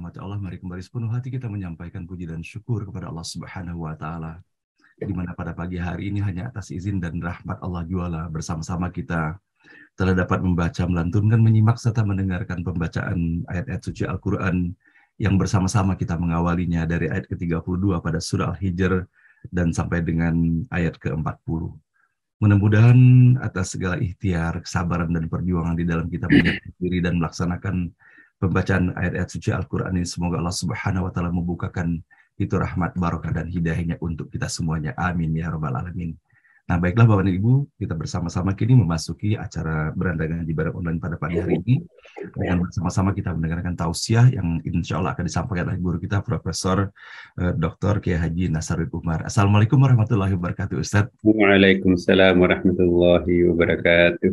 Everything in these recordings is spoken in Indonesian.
dirahmati Allah, mari kembali sepenuh hati kita menyampaikan puji dan syukur kepada Allah Subhanahu wa Ta'ala, di mana pada pagi hari ini hanya atas izin dan rahmat Allah Juala bersama-sama kita telah dapat membaca, melantunkan, menyimak serta mendengarkan pembacaan ayat-ayat suci Al-Quran yang bersama-sama kita mengawalinya dari ayat ke-32 pada surah Al-Hijr dan sampai dengan ayat ke-40. Mudah-mudahan atas segala ikhtiar, kesabaran, dan perjuangan di dalam kita menjaga diri dan melaksanakan pembacaan ayat-ayat suci Al-Quran ini, semoga Allah Subhanahu wa Ta'ala membukakan itu rahmat, barokah, dan hidayahnya untuk kita semuanya. Amin ya Rabbal Alamin. Nah, baiklah Bapak dan Ibu, kita bersama-sama kini memasuki acara Beranda Ngaji Bareng Online pada pagi hari ini, dengan bersama-sama kita mendengarkan tausiah yang insya Allah akan disampaikan oleh guru kita, Profesor Dr. Kiai Haji Nasaruddin Umar. Assalamualaikum warahmatullahi wabarakatuh, Ustadz. Waalaikumsalam warahmatullahi wabarakatuh.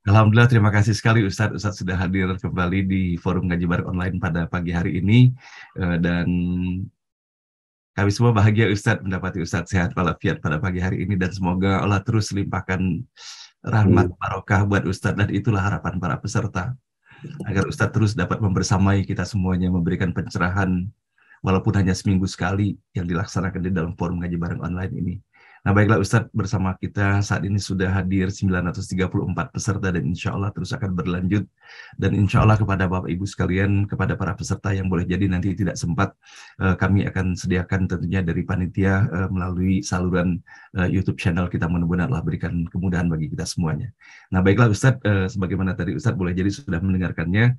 Alhamdulillah, terima kasih sekali Ustadz. Ustadz sudah hadir kembali di forum Ngaji Bareng Online pada pagi hari ini, dan kami semua bahagia Ustadz mendapati Ustadz sehat walafiat pada pagi hari ini, dan semoga Allah terus limpahkan rahmat barokah buat Ustadz, dan itulah harapan para peserta, agar Ustadz terus dapat membersamai kita semuanya, memberikan pencerahan walaupun hanya seminggu sekali yang dilaksanakan di dalam forum Ngaji Bareng Online ini. Nah, baiklah Ustadz, bersama kita saat ini sudah hadir 934 peserta, dan insya Allah terus akan berlanjut. Dan insya Allah kepada Bapak Ibu sekalian, kepada para peserta yang boleh jadi nanti tidak sempat, kami akan sediakan tentunya dari panitia melalui saluran YouTube channel kita. Mudah-mudahan Allah berikan kemudahan bagi kita semuanya. Nah, baiklah Ustadz, sebagaimana tadi Ustadz boleh jadi sudah mendengarkannya,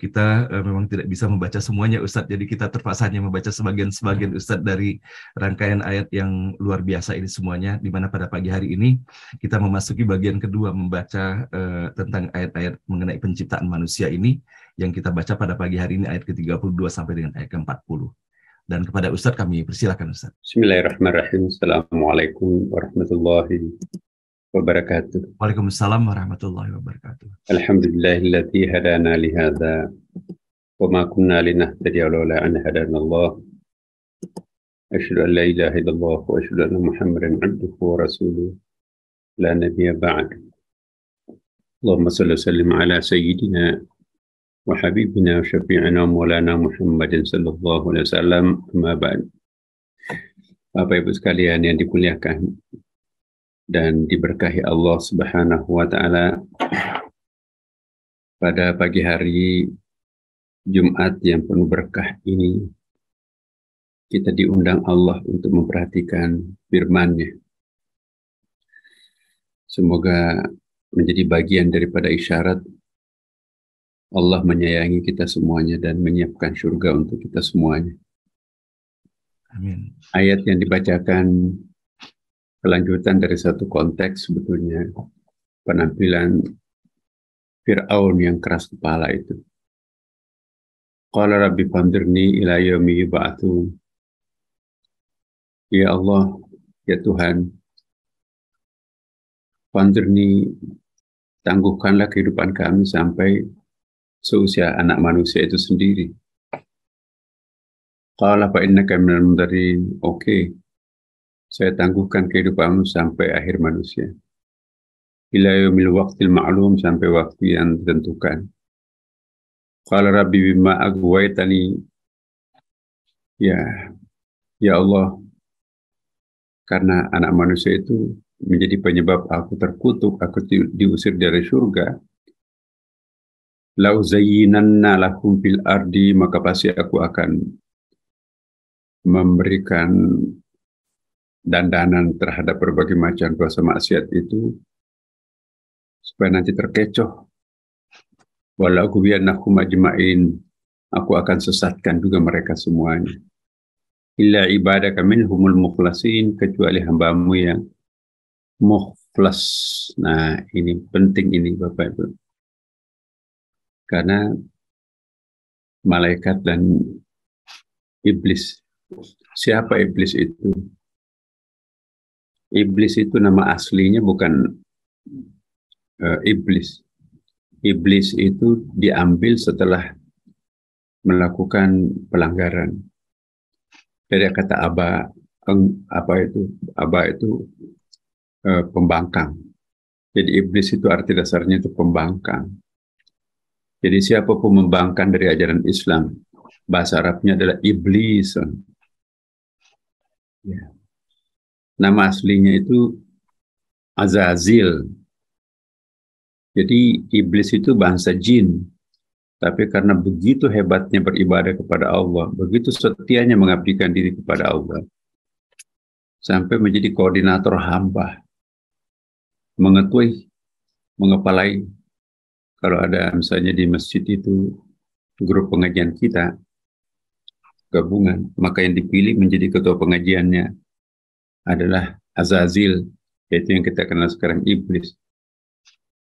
kita memang tidak bisa membaca semuanya Ustadz, jadi kita terpaksa hanya membaca sebagian-sebagian Ustadz dari rangkaian ayat yang luar biasa ini semuanya, di mana pada pagi hari ini kita memasuki bagian kedua, membaca tentang ayat-ayat mengenai penciptaan manusia ini, yang kita baca pada pagi hari ini ayat ke-32 sampai dengan ayat ke-40. Dan kepada Ustadz kami persilakan Ustadz. Bismillahirrahmanirrahim. Assalamualaikum warahmatullahi wabarakatuh. Waalaikumsalam warahmatullahi wabarakatuh. Alhamdulillahilladzi hadana lihadza wa ma kunna linahtadiya laula an hadana Allah. Asyhadu an la ilaha illallah wa asyhadu anna Muhammadan abduhu wa rasuluh. La nabiyya ba'd. Allahumma shalli wa sallim ala sayyidina wa habibina wa syafi'ina maulana Muhammadin sallallahu alaihi wasallam. Amma ba'd. Bapak Ibu sekalian yang dimuliakan dan diberkahi Allah Subhanahu wa Ta'ala, pada pagi hari Jumat yang penuh berkah ini, kita diundang Allah untuk memperhatikan firman-Nya. Semoga menjadi bagian daripada isyarat Allah menyayangi kita semuanya dan menyiapkan surga untuk kita semuanya. Amin. Ayat yang dibacakan kelanjutan dari satu konteks sebetulnya, penampilan Fir'aun yang keras kepala itu. Qala rabbi fanzirni ila yaumi yub'atsun. Ya Allah, ya Tuhan, fanzirni, tangguhkanlah kehidupan kami sampai seusia anak manusia itu sendiri. Qala fa innaka minal munzirin. Oke, saya tangguhkan kehidupanmu sampai akhir manusia. Ila yaumil waqtil ma'lum, sampai waktu yang ditentukan. Qala rabbi bima aghwaytani. Ya Allah, karena anak manusia itu menjadi penyebab aku terkutuk, aku diusir dari surga. Lau zayyinanna lahum fil ardi, maka pasti aku akan memberikan dandanan terhadap berbagai macam dosa maksiat itu, supaya nanti terkecoh. Walau kubiyannahum ajma'in, aku akan sesatkan juga mereka semuanya. Illa ibadaka minhumul mukhlasin, kecuali hambamu yang mukhlas. Nah, ini penting ini Bapak Ibu. Karena malaikat dan iblis, siapa iblis itu? Iblis itu nama aslinya bukan iblis. Iblis itu diambil setelah melakukan pelanggaran. Dari kata aba itu pembangkang. Jadi iblis itu arti dasarnya itu pembangkang. Jadi siapapun membangkang dari ajaran Islam, Bahasa Arabnya adalah iblis. Ya. Nama aslinya itu Azazil. Jadi iblis itu bangsa jin. Tapi karena begitu hebatnya beribadah kepada Allah, begitu setianya mengabdikan diri kepada Allah, sampai menjadi koordinator hamba, mengetuai, mengepalai. Kalau ada misalnya di masjid itu grup pengajian kita, gabungan, maka yang dipilih menjadi ketua pengajiannya adalah Azazil, yaitu yang kita kenal sekarang iblis.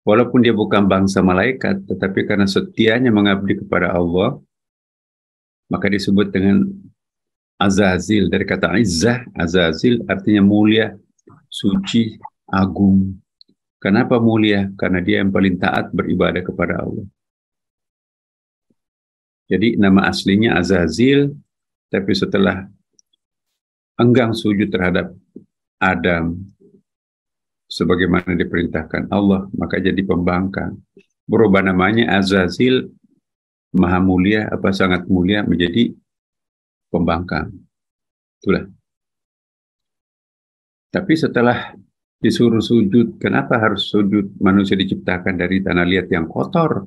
Walaupun dia bukan bangsa malaikat, tetapi karena setianya mengabdi kepada Allah, maka disebut dengan Azazil. Dari kata izzah, Azazil artinya mulia, suci, agung. Kenapa mulia? Karena dia yang paling taat beribadah kepada Allah. Jadi nama aslinya Azazil, tapi setelah enggang sujud terhadap Adam, sebagaimana diperintahkan Allah, maka jadi pembangkang. Berubah namanya Azazil, maha mulia, sangat mulia, menjadi pembangkang. Itulah. Tapi setelah disuruh sujud, kenapa harus sujud? Manusia diciptakan dari tanah liat yang kotor.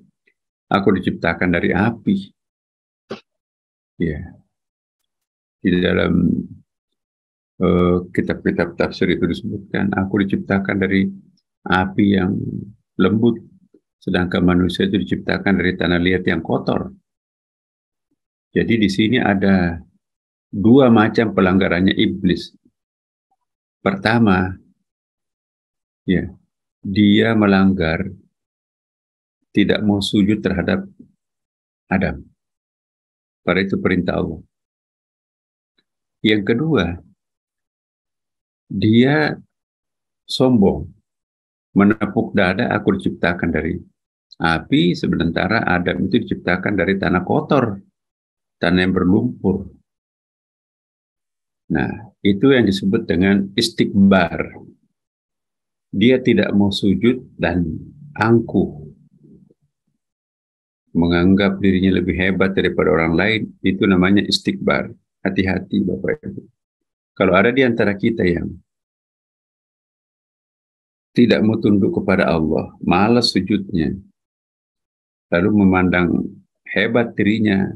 Aku diciptakan dari api. Ya. Di dalam kitab-kitab tafsir itu disebutkan, aku diciptakan dari api yang lembut, sedangkan manusia itu diciptakan dari tanah liat yang kotor. Jadi di sini ada dua macam pelanggarannya iblis. Pertama, ya, dia melanggar tidak mau sujud terhadap Adam. Pada itu perintah Allah. Yang kedua, dia sombong, menepuk dada, aku diciptakan dari api, sementara Adam itu diciptakan dari tanah kotor, tanah yang berlumpur. Nah, itu yang disebut dengan istikbar. Dia tidak mau sujud dan angkuh, menganggap dirinya lebih hebat daripada orang lain, itu namanya istikbar. Hati-hati Bapak Ibu. Kalau ada di antara kita yang tidak mau tunduk kepada Allah, malas sujudnya, lalu memandang hebat dirinya,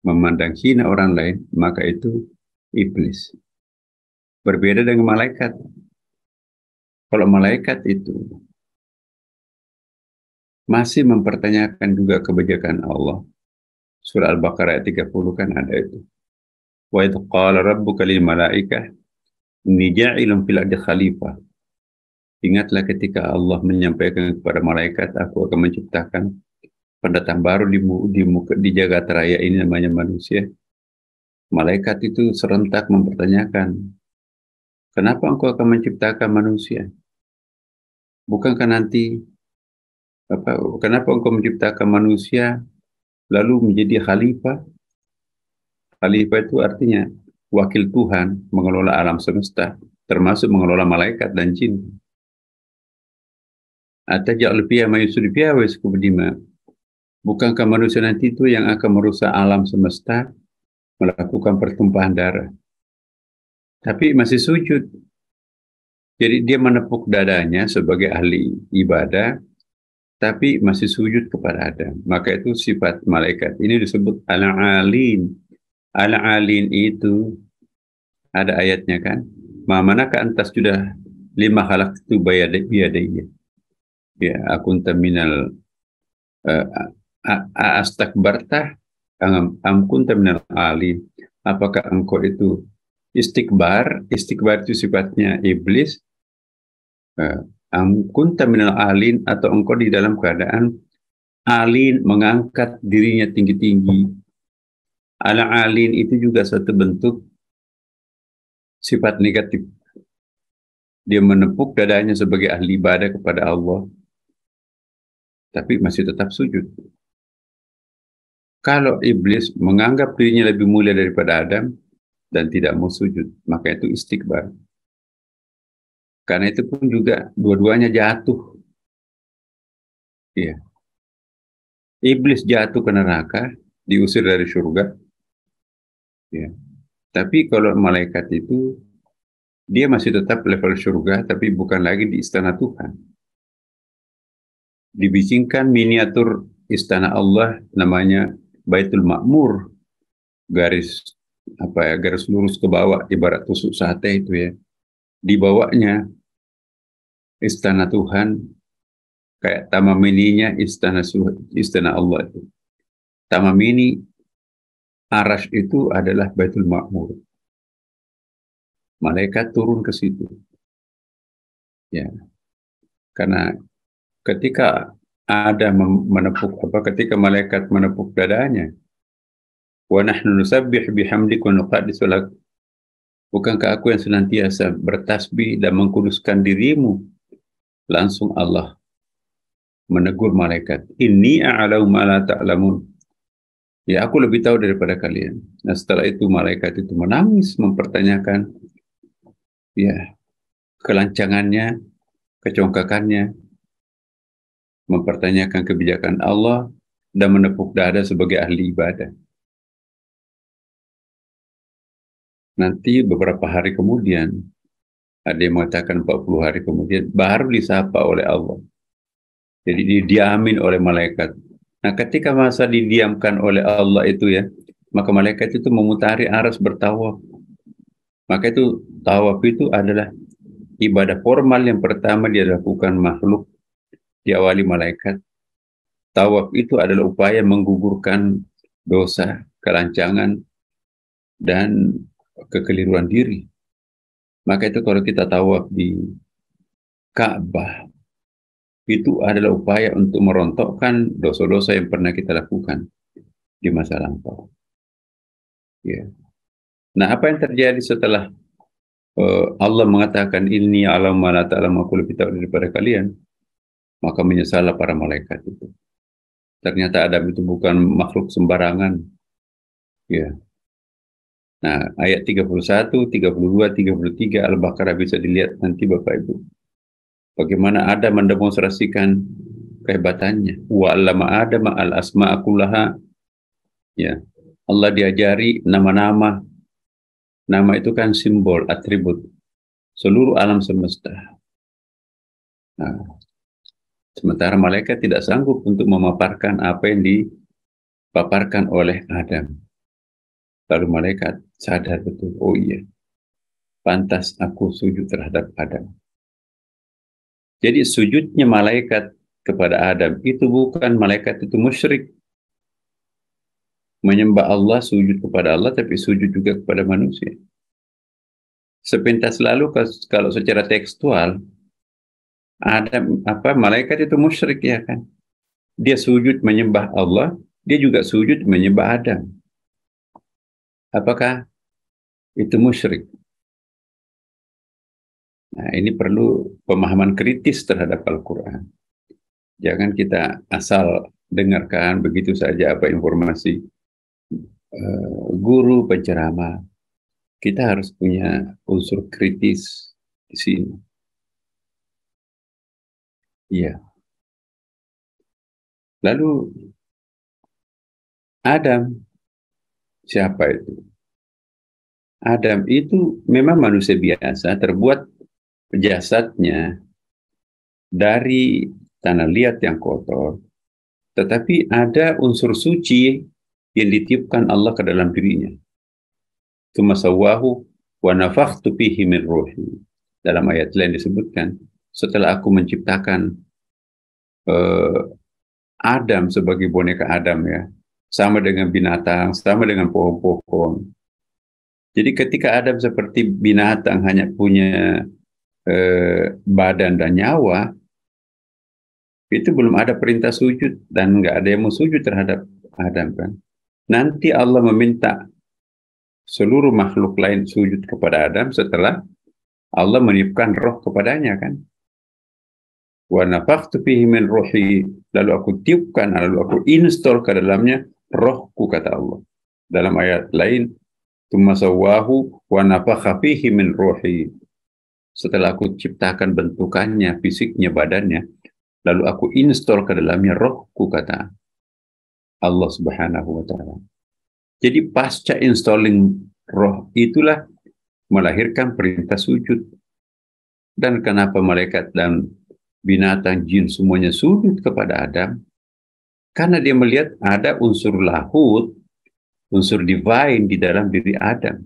memandang hina orang lain, maka itu iblis. Berbeda dengan malaikat. Kalau malaikat itu masih mempertanyakan juga kebijakan Allah. Surah Al-Baqarah ayat 30 kan ada itu. Wa idh qala rabbuka lil malaikah inni ja'ilun fil ardi khalifah. Ingatlah ketika Allah menyampaikan kepada malaikat, aku akan menciptakan pendatang baru di jagat raya ini, namanya manusia. Malaikat itu serentak mempertanyakan, kenapa engkau akan menciptakan manusia? Bukankah nanti kenapa engkau menciptakan manusia lalu menjadi khalifah? Khalifah itu artinya wakil Tuhan, mengelola alam semesta, termasuk mengelola malaikat dan jin. Ataj'alu fiha may yufsidu fiha wa yasfiku dima. Bukankah manusia nanti itu yang akan merusak alam semesta, melakukan pertumpahan darah? Tapi masih sujud. Jadi dia menepuk dadanya sebagai ahli ibadah, tapi masih sujud kepada Adam. Maka itu sifat malaikat. Ini disebut al-alin. Al-alin itu ada ayatnya kan? Manakah antas sudah 5 khalaqtu biyadayya. Ya, akunta minal astakbartah am kunta minal alin. Apakah engkau itu istikbar? Istikbar itu sifatnya iblis. Am kunta minal alin, atau engkau di dalam keadaan alin, mengangkat dirinya tinggi-tinggi. Al-alin itu juga satu bentuk sifat negatif. Dia menepuk dadanya sebagai ahli ibadah kepada Allah, tapi masih tetap sujud. Kalau iblis menganggap dirinya lebih mulia daripada Adam dan tidak mau sujud, maka itu istikbar. Karena itu pun juga dua-duanya jatuh. Iya. Iblis jatuh ke neraka diusir dari surga. Ya. Tapi kalau malaikat itu, dia masih tetap level surga, tapi bukan lagi di istana Tuhan. Dibikinkan miniatur istana Allah, namanya Baitul Ma'mur, garis garis lurus ke bawah, ibarat tusuk sate itu ya. Di bawahnya istana Tuhan, kayak taman mininya istana Allah itu. Taman mini Arash itu adalah Baitul Ma'mur. Malaikat turun ke situ. Ya, karena ketika ada ketika malaikat menepuk dadanya, wa nahnu nusabbih bihamdik wa nuqaddis lak. Bukankah aku yang senantiasa bertasbih dan mengkuduskan dirimu? Langsung Allah menegur malaikat, inni a'lamu ma la ta'lamun. Ya, aku lebih tahu daripada kalian. Nah, setelah itu malaikat itu menangis, mempertanyakan ya kelancangannya, kecongkakannya, mempertanyakan kebijakan Allah, dan menepuk dada sebagai ahli ibadah. Nanti beberapa hari kemudian, ada yang mengatakan 40 hari kemudian, baru disapa oleh Allah. Jadi didiamin oleh malaikat. Nah, ketika masa didiamkan oleh Allah itu ya, maka malaikat itu memutari aras bertawaf. Maka itu tawaf itu adalah ibadah formal yang pertama dia lakukan makhluk, diawali malaikat. Tawaf itu adalah upaya menggugurkan dosa, kelancangan, dan kekeliruan diri. Maka itu kalau kita tawaf di Ka'bah, itu adalah upaya untuk merontokkan dosa-dosa yang pernah kita lakukan di masa lampau. Ya. Nah, apa yang terjadi setelah Allah mengatakan ini alam ma la ta'lamu, aku lebih tahu daripada kalian, maka menyesallah para malaikat itu. Ternyata Adam itu bukan makhluk sembarangan. Ya. Nah, ayat 31, 32, 33 Al-Baqarah bisa dilihat nanti Bapak Ibu. Bagaimana Adam mendemonstrasikan kehebatannya. Wa 'allama Adama al-asma'a kullaha. Ya. Allah diajari nama-nama. Nama itu kan simbol, atribut seluruh alam semesta. Nah, sementara malaikat tidak sanggup untuk memaparkan apa yang dipaparkan oleh Adam. Lalu malaikat sadar betul, oh iya, pantas aku sujud terhadap Adam. Jadi sujudnya malaikat kepada Adam itu bukan malaikat itu musyrik. Menyembah Allah, sujud kepada Allah, tapi sujud juga kepada manusia. Sepintas lalu kalau secara tekstual, Adam malaikat itu musyrik ya kan. Dia sujud menyembah Allah, dia juga sujud menyembah Adam. Apakah itu musyrik? Nah, ini perlu pemahaman kritis terhadap Al-Quran. Jangan kita asal dengarkan begitu saja apa informasi guru penceramah. Kita harus punya unsur kritis di sini. Iya. Lalu Adam, siapa itu? Adam itu memang manusia biasa, terbuat jasadnya dari tanah liat yang kotor, tetapi ada unsur suci yang ditiupkan Allah ke dalam dirinya. Tsumma sawwahu wa nafakhtu fihi min ruhi. Dalam ayat lain disebutkan, setelah aku menciptakan Adam sebagai boneka Adam ya, sama dengan binatang, sama dengan pohon-pohon. Jadi ketika Adam seperti binatang hanya punya badan dan nyawa, itu belum ada perintah sujud dan nggak ada yang mau sujud terhadap Adam kan. Nanti Allah meminta seluruh makhluk lain sujud kepada Adam setelah Allah meniupkan roh kepadanya kan. Wa nafakhtu fihi min ruhi, lalu aku tiupkan, lalu aku install ke dalamnya rohku, kata Allah. Dalam ayat lain, tsumma sawwahu wa nafakha fihi min ruhi. Setelah aku ciptakan bentukannya, fisiknya, badannya, lalu aku install ke dalamnya rohku, kata Allah Subhanahu wa Ta'ala. Jadi pasca installing roh itulah melahirkan perintah sujud. Dan kenapa malaikat dan binatang, jin semuanya sujud kepada Adam? Karena dia melihat ada unsur lahut, unsur divine di dalam diri Adam.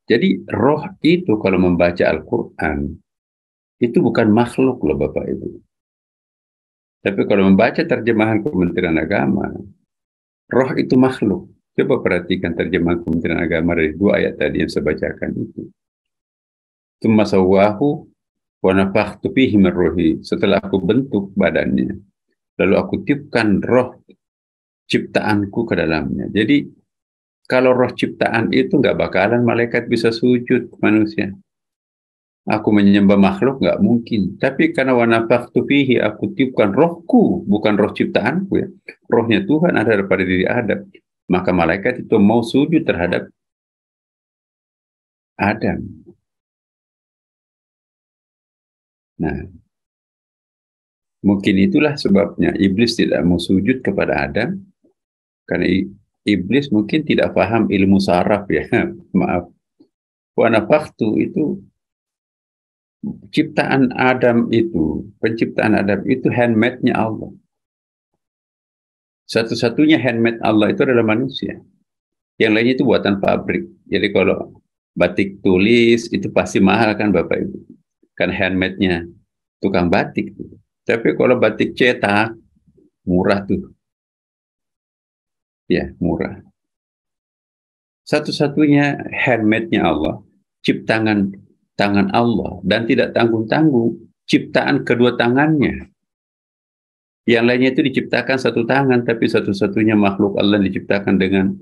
Jadi roh itu kalau membaca Al-Quran, itu bukan makhluk loh Bapak Ibu. Tapi kalau membaca terjemahan Kementerian Agama, roh itu makhluk. Coba perhatikan terjemahan Kementerian Agama dari 2 ayat tadi yang saya bacakan itu. Tsumma sawwahu wa nafakhtu fihi min ruhi. Setelah aku bentuk badannya, lalu aku tiupkan roh ciptaanku ke dalamnya. Jadi kalau roh ciptaan itu nggak bakalan malaikat bisa sujud manusia. Aku menyembah makhluk nggak mungkin. Tapi karena wa nafakhtu fihi, aku tiupkan rohku, bukan roh ciptaanku ya. Rohnya Tuhan ada pada diri Adam. Maka malaikat itu mau sujud terhadap Adam. Nah, mungkin itulah sebabnya iblis tidak mau sujud kepada Adam, karena iblis mungkin tidak paham ilmu saraf ya. Maaf. Wa nafakhtu itu ciptaan Adam itu, penciptaan Adam itu handmade-nya Allah. Satu-satunya handmade Allah itu adalah manusia. Yang lainnya itu buatan pabrik. Jadi kalau batik tulis itu pasti mahal kan Bapak Ibu. Kan handmade-nya tukang batik. Tapi kalau batik cetak, murah tuh. Ya, murah. Satu-satunya handmade-nya Allah, ciptaan tangan Allah, dan tidak tanggung-tanggung, ciptaan kedua tangannya. Yang lainnya itu diciptakan satu tangan, tapi satu-satunya makhluk Allah diciptakan dengan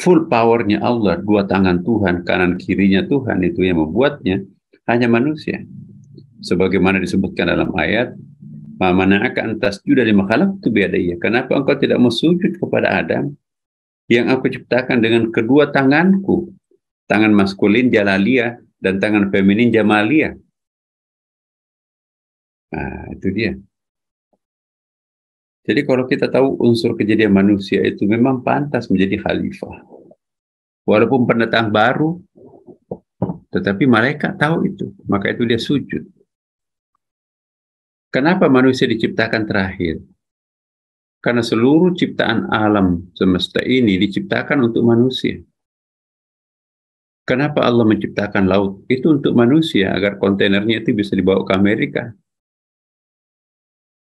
full powernya Allah, 2 tangan Tuhan, kanan kirinya Tuhan, itu yang membuatnya hanya manusia. Sebagaimana disebutkan dalam ayat, "Ma mana'aka an tasjuda lima khalaqtu biyadayya." Kenapa engkau tidak mau sujud kepada Adam yang aku ciptakan dengan kedua tanganku, tangan maskulin jalaliyah dan tangan feminin jamaliyah. Nah, itu dia. Jadi kalau kita tahu unsur kejadian manusia itu memang pantas menjadi khalifah. Walaupun pendatang baru, tetapi malaikat tahu itu, maka itu dia sujud. Kenapa manusia diciptakan terakhir? Karena seluruh ciptaan alam semesta ini diciptakan untuk manusia. Kenapa Allah menciptakan laut? Itu untuk manusia, agar kontainernya itu bisa dibawa ke Amerika.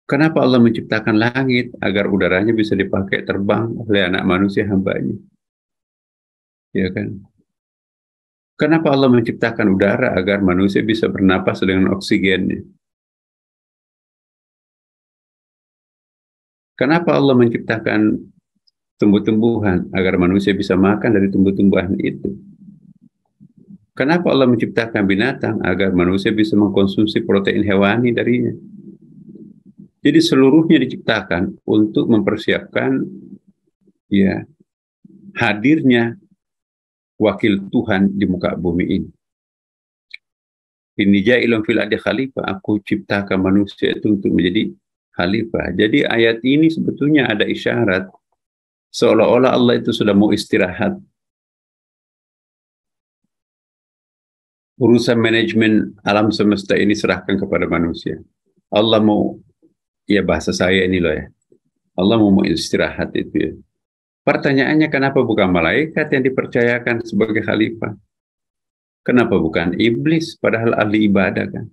Kenapa Allah menciptakan langit? Agar udaranya bisa dipakai terbang oleh anak manusia hambanya. Ya kan? Kenapa Allah menciptakan udara? Agar manusia bisa bernapas dengan oksigennya. Kenapa Allah menciptakan tumbuh-tumbuhan? Agar manusia bisa makan dari tumbuh-tumbuhan itu. Kenapa Allah menciptakan binatang? Agar manusia bisa mengkonsumsi protein hewani darinya. Jadi seluruhnya diciptakan untuk mempersiapkan ya hadirnya wakil Tuhan di muka bumi ini. Inni ja'ilun fil ardi khalifah, aku ciptakan manusia itu untuk menjadi khalifah. Jadi ayat ini sebetulnya ada isyarat seolah-olah Allah itu sudah mau istirahat. Urusan manajemen alam semesta ini serahkan kepada manusia. Allah mau, ya bahasa saya ini loh ya, Allah mau istirahat itu ya. Pertanyaannya, kenapa bukan malaikat yang dipercayakan sebagai khalifah? Kenapa bukan iblis, padahal ahli ibadah kan?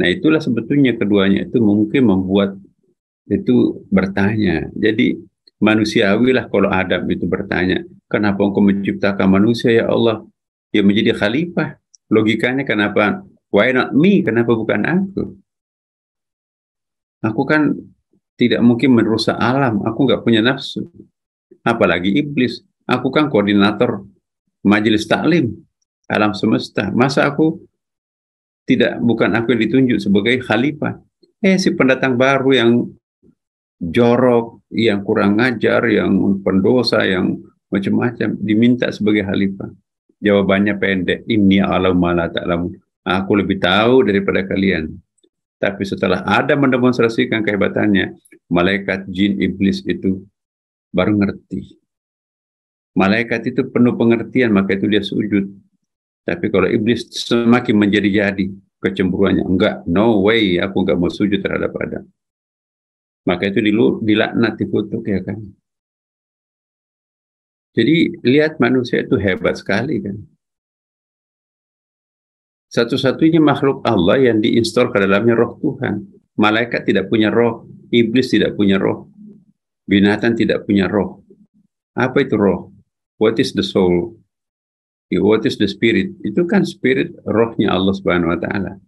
Nah itulah sebetulnya keduanya itu mungkin membuat itu bertanya. Jadi manusiawi lah kalau Adam itu bertanya, kenapa engkau menciptakan manusia ya Allah yang menjadi khalifah? Logikanya kenapa? Why not me? Kenapa bukan aku? Aku kan tidak mungkin merusak alam. Aku nggak punya nafsu. Apalagi iblis. Aku kan koordinator majelis taklim alam semesta. Masa aku bukan aku yang ditunjuk sebagai khalifah? Si pendatang baru yang jorok, yang kurang ngajar, yang pendosa, yang macam-macam diminta sebagai khalifah. Jawabannya pendek, inni a'lamu ma la ta'lamun. Aku lebih tahu daripada kalian. Tapi setelah Adam mendemonstrasikan kehebatannya, malaikat, jin, iblis itu baru ngerti. Malaikat itu penuh pengertian, maka itu dia sujud. Tapi kalau iblis semakin menjadi-jadi kecemburuannya, enggak, no way, aku enggak mau sujud terhadap Adam. Maka itu dilaknat, dikutuk, ya kan. Jadi lihat manusia itu hebat sekali kan. Satu-satunya makhluk Allah yang diinstal ke dalamnya roh Tuhan. Malaikat tidak punya roh, iblis tidak punya roh, binatang tidak punya roh. Apa itu roh? What is the soul? What is the spirit? Itu kan spirit, rohnya Allah Subhanahu wa Ta'ala.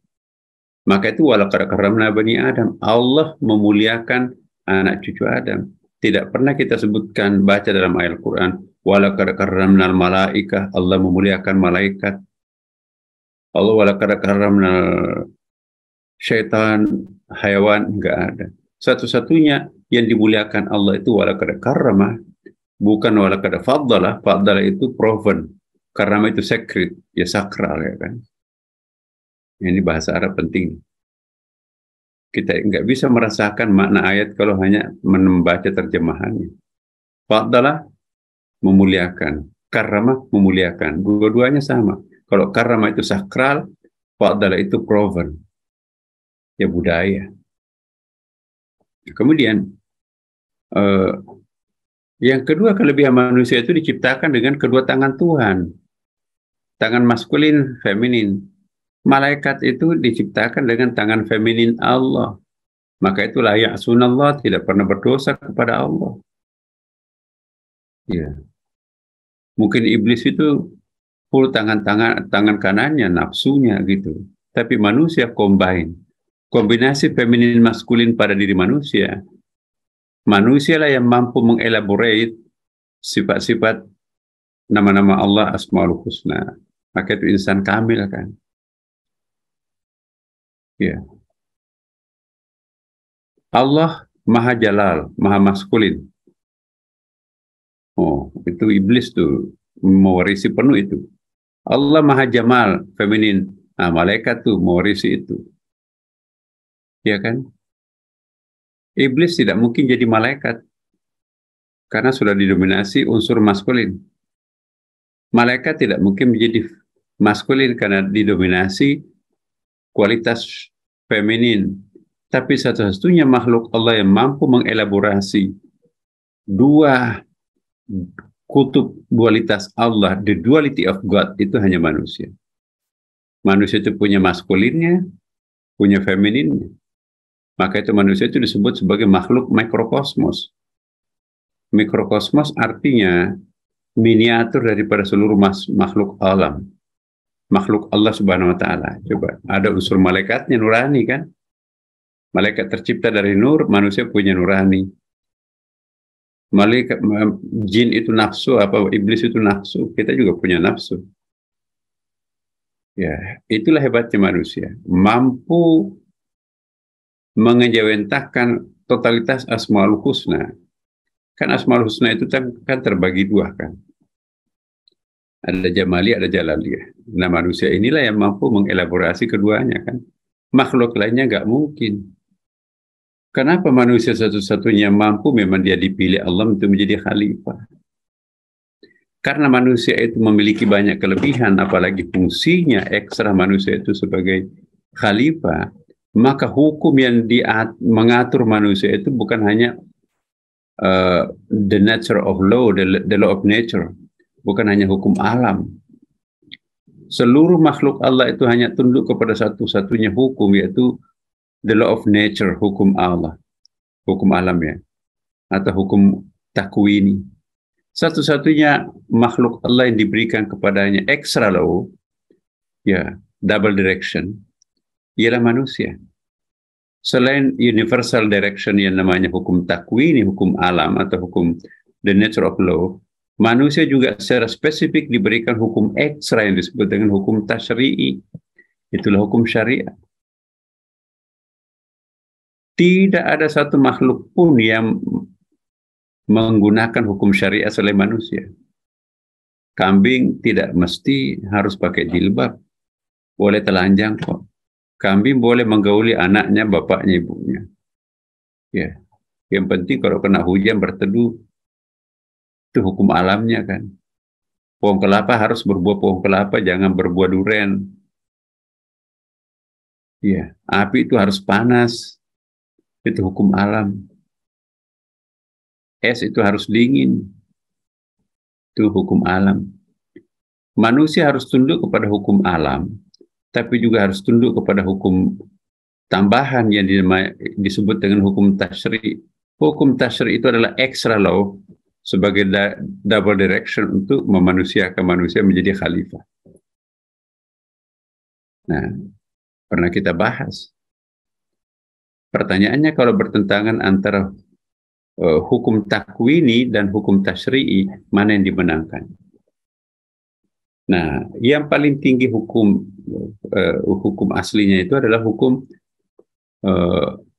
Maka itu walaqad karramna bani Adam. Allah memuliakan anak cucu Adam. Tidak pernah kita sebutkan, baca dalam ayat Al-Quran, walaqad karramna al-malaikah, Allah memuliakan malaikat. Allah walaqad karramna syaitan, hayawan, enggak ada. Satu-satunya yang dimuliakan Allah itu walaqad karramah, bukan walaqad faddalah. Faddalah itu proven, karramah itu sacred, ya sakral, ya kan. Ini bahasa Arab penting. Kita enggak bisa merasakan makna ayat kalau hanya membaca terjemahannya. Faddalah memuliakan, karramah memuliakan, dua-duanya sama. Kalau karramah itu sakral, faddalah itu proven, ya budaya. Kemudian yang kedua, kelebihan manusia itu diciptakan dengan kedua tangan Tuhan, tangan maskulin, feminin. Malaikat itu diciptakan dengan tangan feminin Allah. Maka itu la ya'sunallah, tidak pernah berdosa kepada Allah. Ya. Mungkin iblis itu full tangan kanannya, nafsunya gitu. Tapi manusia kombinasi feminin maskulin pada diri manusia. Manusialah yang mampu mengelaborate sifat-sifat nama-nama Allah Asmaul Husna. Maka itu insan kamil kan. Ya. Allah Maha Jalal, Maha Maskulin. Oh, itu iblis tuh mewarisi penuh itu. Allah Maha Jamal, feminin. Nah, malaikat tuh mewarisi itu. Ya kan? Iblis tidak mungkin jadi malaikat karena sudah didominasi unsur maskulin. Malaikat tidak mungkin menjadi maskulin karena didominasi kualitas feminin. Tapi satu-satunya makhluk Allah yang mampu mengelaborasi dua kutub dualitas Allah, the duality of God, itu hanya manusia. Manusia itu punya maskulinnya, punya femininnya. Maka itu manusia itu disebut sebagai makhluk mikrokosmos. Mikrokosmos artinya miniatur daripada seluruh makhluk alam. Makhluk Allah Subhanahu wa Ta'ala. Coba, ada unsur malaikatnya nurani kan? Malaikat tercipta dari nur, manusia punya nurani. Malaikat, jin itu nafsu, apa iblis itu nafsu, kita juga punya nafsu. Ya, itulah hebatnya manusia, mampu mengejawantahkan totalitas Asmaul Husna. Kan Asmaul Husna itu kan terbagi dua kan. Ada Jamali, ada Jalaliyah. Nah, manusia inilah yang mampu mengelaborasi keduanya kan. Makhluk lainnya nggak mungkin. Kenapa manusia satu-satunya mampu memang dia dipilih Allah untuk menjadi khalifah? Karena manusia itu memiliki banyak kelebihan, apalagi fungsinya ekstra manusia itu sebagai khalifah, maka hukum yang mengatur manusia itu bukan hanya the nature of law, the law of nature, bukan hanya hukum alam. Seluruh makhluk Allah itu hanya tunduk kepada satu-satunya hukum, yaitu the law of nature, hukum Allah, hukum alam ya, atau hukum takwini. Satu-satunya makhluk Allah yang diberikan kepadanya extra law, ya, double direction, ialah manusia. Selain universal direction yang namanya hukum takwini, hukum alam atau hukum the nature of law, manusia juga secara spesifik diberikan hukum ekstra yang disebut dengan hukum tasyri'i. Itulah hukum syariat. Tidak ada satu makhluk pun yang menggunakan hukum syariat selain manusia. Kambing tidak mesti harus pakai jilbab, boleh telanjang kok. Kambing boleh menggauli anaknya, bapaknya, ibunya. Ya, yang penting kalau kena hujan berteduh, itu hukum alamnya kan. Pohon kelapa harus berbuah pohon kelapa, jangan berbuah durian. Ya, api itu harus panas, itu hukum alam. Es itu harus dingin, itu hukum alam. Manusia harus tunduk kepada hukum alam, tapi juga harus tunduk kepada hukum tambahan yang disebut dengan hukum tasyri'. Hukum tasyri' itu adalah extra law sebagai double direction untuk memanusiakan manusia menjadi khalifah. Nah, pernah kita bahas. Pertanyaannya kalau bertentangan antara hukum takwini dan hukum tasyri'i, mana yang dimenangkan? Nah, yang paling tinggi hukum aslinya itu adalah hukum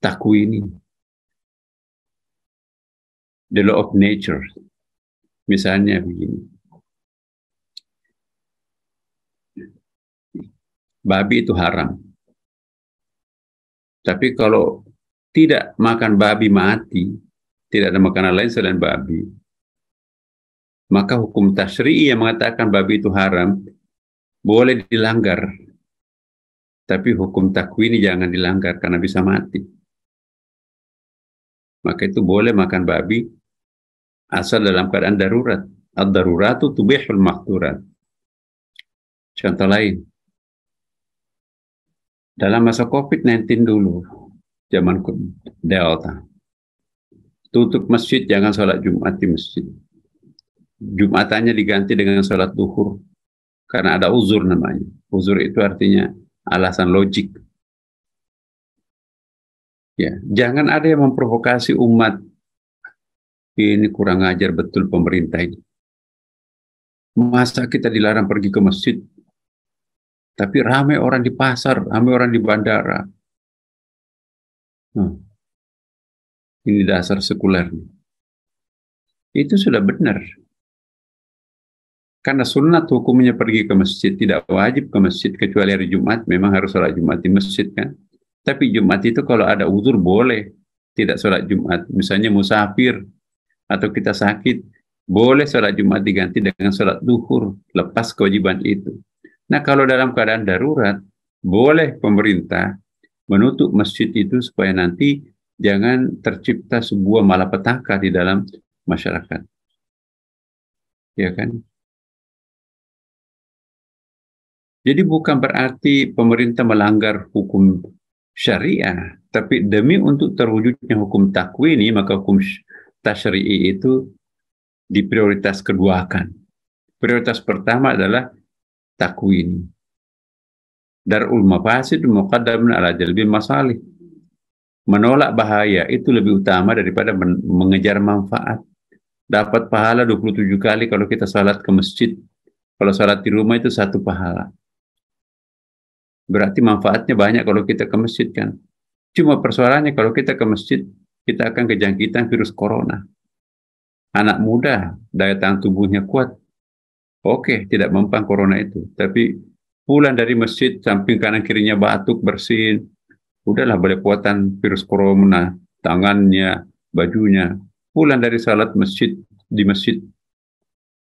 takwini, the law of nature. Misalnya begini, babi itu haram, tapi kalau tidak makan babi mati, tidak ada makanan lain selain babi, maka hukum tasyri'i yang mengatakan babi itu haram boleh dilanggar. Tapi hukum takwini jangan dilanggar karena bisa mati. Maka itu boleh makan babi asal dalam keadaan darurat. Ad-daruratu tubihul mahdurat. Contoh lain. Dalam masa COVID-19 dulu, zaman Delta, tutup masjid, jangan sholat Jumat di masjid. Jumatannya diganti dengan sholat duhur. Karena ada uzur namanya. Uzur itu artinya alasan logik. Ya, jangan ada yang memprovokasi umat. Ini kurang ajar betul pemerintah ini. Masa kita dilarang pergi ke masjid, tapi ramai orang di pasar, ramai orang di bandara. Ini dasar sekuler. Itu sudah benar. Karena sunat hukumnya pergi ke masjid, tidak wajib ke masjid kecuali hari Jumat, memang harus sholat Jumat di masjid kan. Tapi Jumat itu kalau ada uzur boleh tidak sholat Jumat. Misalnya musafir atau kita sakit, boleh sholat Jumat diganti dengan sholat duhur, lepas kewajiban itu. Nah kalau dalam keadaan darurat, boleh pemerintah menutup masjid itu supaya nanti jangan tercipta sebuah malapetaka di dalam masyarakat. Ya kan? Jadi bukan berarti pemerintah melanggar hukum syariah, tapi demi untuk terwujudnya hukum takwini, maka hukum tasyri'i itu diprioritas keduakan. Prioritas pertama adalah takwini. Dar'ul mafasid muqaddamun ala jalbil masalih. Menolak bahaya itu lebih utama daripada mengejar manfaat. Dapat pahala 27 kali kalau kita salat ke masjid. Kalau salat di rumah itu 1 pahala. Berarti manfaatnya banyak kalau kita ke masjid kan. Cuma persoalannya kalau kita ke masjid, kita akan kejangkitan virus corona. Anak muda, daya tahan tubuhnya kuat. Oke, tidak mempan corona itu. Tapi pulang dari masjid, samping kanan kirinya batuk, bersin. Udahlah belepotan virus corona, tangannya, bajunya. Pulang dari salat masjid, di masjid,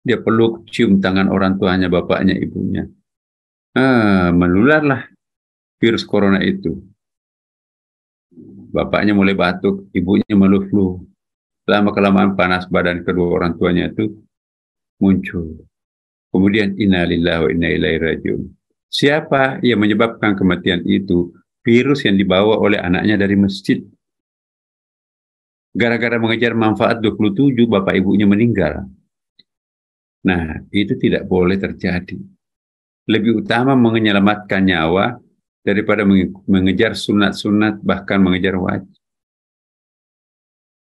dia peluk, cium tangan orang tuanya, bapaknya, ibunya. Menularlah virus corona itu. Bapaknya mulai batuk, ibunya mulai flu. Lama-kelamaan panas badan kedua orang tuanya itu muncul. Kemudian inna lillahi wa inna ilaihi rajiun. Siapa yang menyebabkan kematian itu? Virus yang dibawa oleh anaknya dari masjid. Gara-gara mengejar manfaat 27, bapak ibunya meninggal. Nah, itu tidak boleh terjadi. Lebih utama menyelamatkan nyawa daripada mengejar sunat-sunat, bahkan mengejar wajib.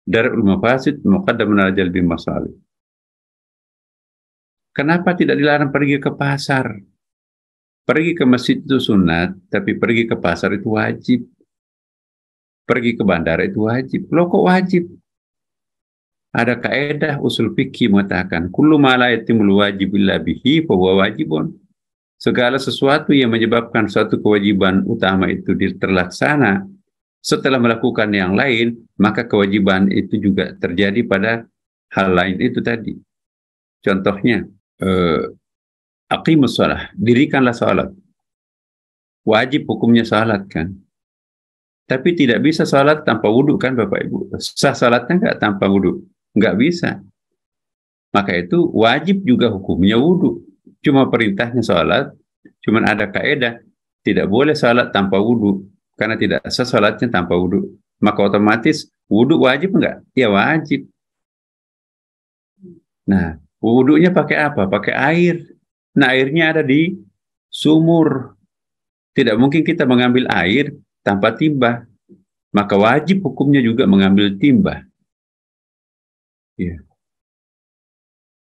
Dar'ul mafasid muqaddamun ala jalbil masalih. Kenapa tidak dilarang pergi ke pasar? Pergi ke masjid itu sunat, tapi pergi ke pasar itu wajib. Pergi ke bandara itu wajib. Loh kok wajib? Ada kaedah usul fikih mengatakan kullu ma la yatimul wajib illa bihi fa huwa wajibun. Segala sesuatu yang menyebabkan suatu kewajiban utama itu terlaksana setelah melakukan yang lain, maka kewajiban itu juga terjadi pada hal lain itu tadi. Contohnya, aqimus shalah, dirikanlah salat. Wajib hukumnya salat kan. Tapi tidak bisa salat tanpa wudhu kan Bapak Ibu. Sah salatnya nggak tanpa wudhu? Nggak bisa. Maka itu wajib juga hukumnya wudhu. Cuma perintahnya salat, cuma ada kaidah tidak boleh salat tanpa wudhu. Karena tidak sah salatnya tanpa wudhu. Maka otomatis wudhu wajib nggak? Ya wajib. Nah, wudhunya pakai apa? Pakai air. Nah, airnya ada di sumur. Tidak mungkin kita mengambil air tanpa timba. Maka wajib hukumnya juga mengambil timba. Ya.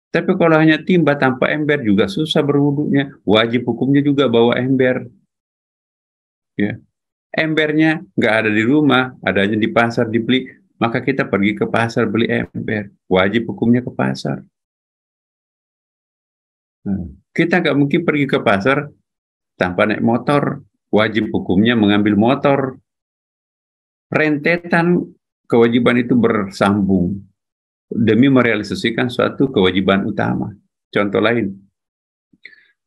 Tapi kalau hanya timba tanpa ember juga susah berwudunya. Wajib hukumnya juga bawa ember. Ya. Embernya nggak ada di rumah, adanya di pasar dibeli. Maka kita pergi ke pasar beli ember. Wajib hukumnya ke pasar. Nah, kita nggak mungkin pergi ke pasar tanpa naik motor. Wajib hukumnya mengambil motor. Rentetan kewajiban itu bersambung demi merealisasikan suatu kewajiban utama. Contoh lain,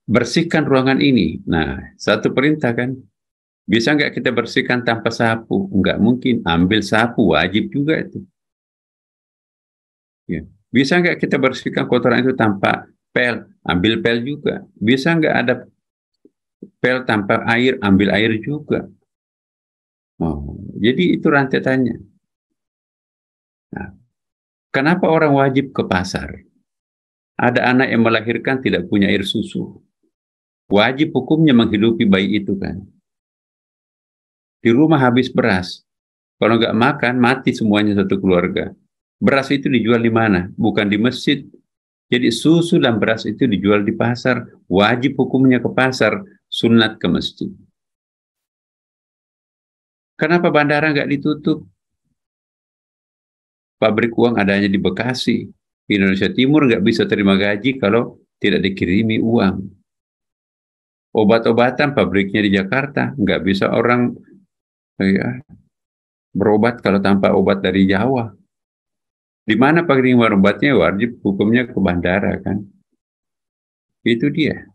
bersihkan ruangan ini. Nah, satu perintah kan. Bisa nggak kita bersihkan tanpa sapu? Nggak mungkin. Ambil sapu, wajib juga itu. Ya. Bisa nggak kita bersihkan kotoran itu tanpa pel? Ambil pel juga. Bisa nggak ada pel tanpa air? Ambil air juga. Oh, jadi itu rentetannya. Nah, kenapa orang wajib ke pasar? Ada anak yang melahirkan tidak punya air susu. Wajib hukumnya menghidupi bayi itu kan. Di rumah habis beras. Kalau nggak makan, mati semuanya satu keluarga. Beras itu dijual di mana? Bukan di masjid. Jadi susu dan beras itu dijual di pasar. Wajib hukumnya ke pasar, sunat ke masjid. Kenapa bandara nggak ditutup? Pabrik uang adanya di Bekasi. Indonesia Timur nggak bisa terima gaji kalau tidak dikirimi uang. Obat-obatan pabriknya di Jakarta. Nggak bisa orang berobat kalau tanpa obat dari Jawa. Di mana pengiriman obatnya? Wajib hukumnya ke bandara kan. Itu dia.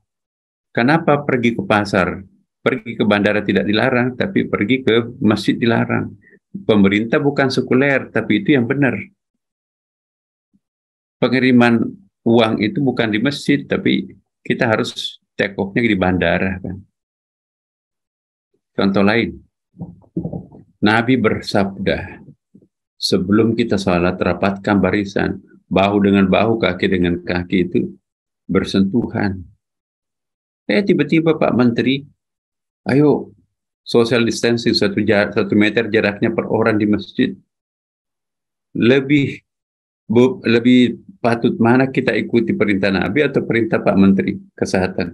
Kenapa pergi ke pasar? Pergi ke bandara tidak dilarang, tapi pergi ke masjid dilarang. Pemerintah bukan sekuler, tapi itu yang benar. Pengiriman uang itu bukan di masjid, tapi kita harus take off-nya di bandara kan. Contoh lain, Nabi bersabda, sebelum kita sholat rapatkan barisan, bahu dengan bahu, kaki dengan kaki itu bersentuhan. Tiba-tiba Pak Menteri, ayo social distancing 1 meter jaraknya per orang di masjid. Lebih patut mana kita ikuti perintah Nabi atau perintah Pak Menteri Kesehatan?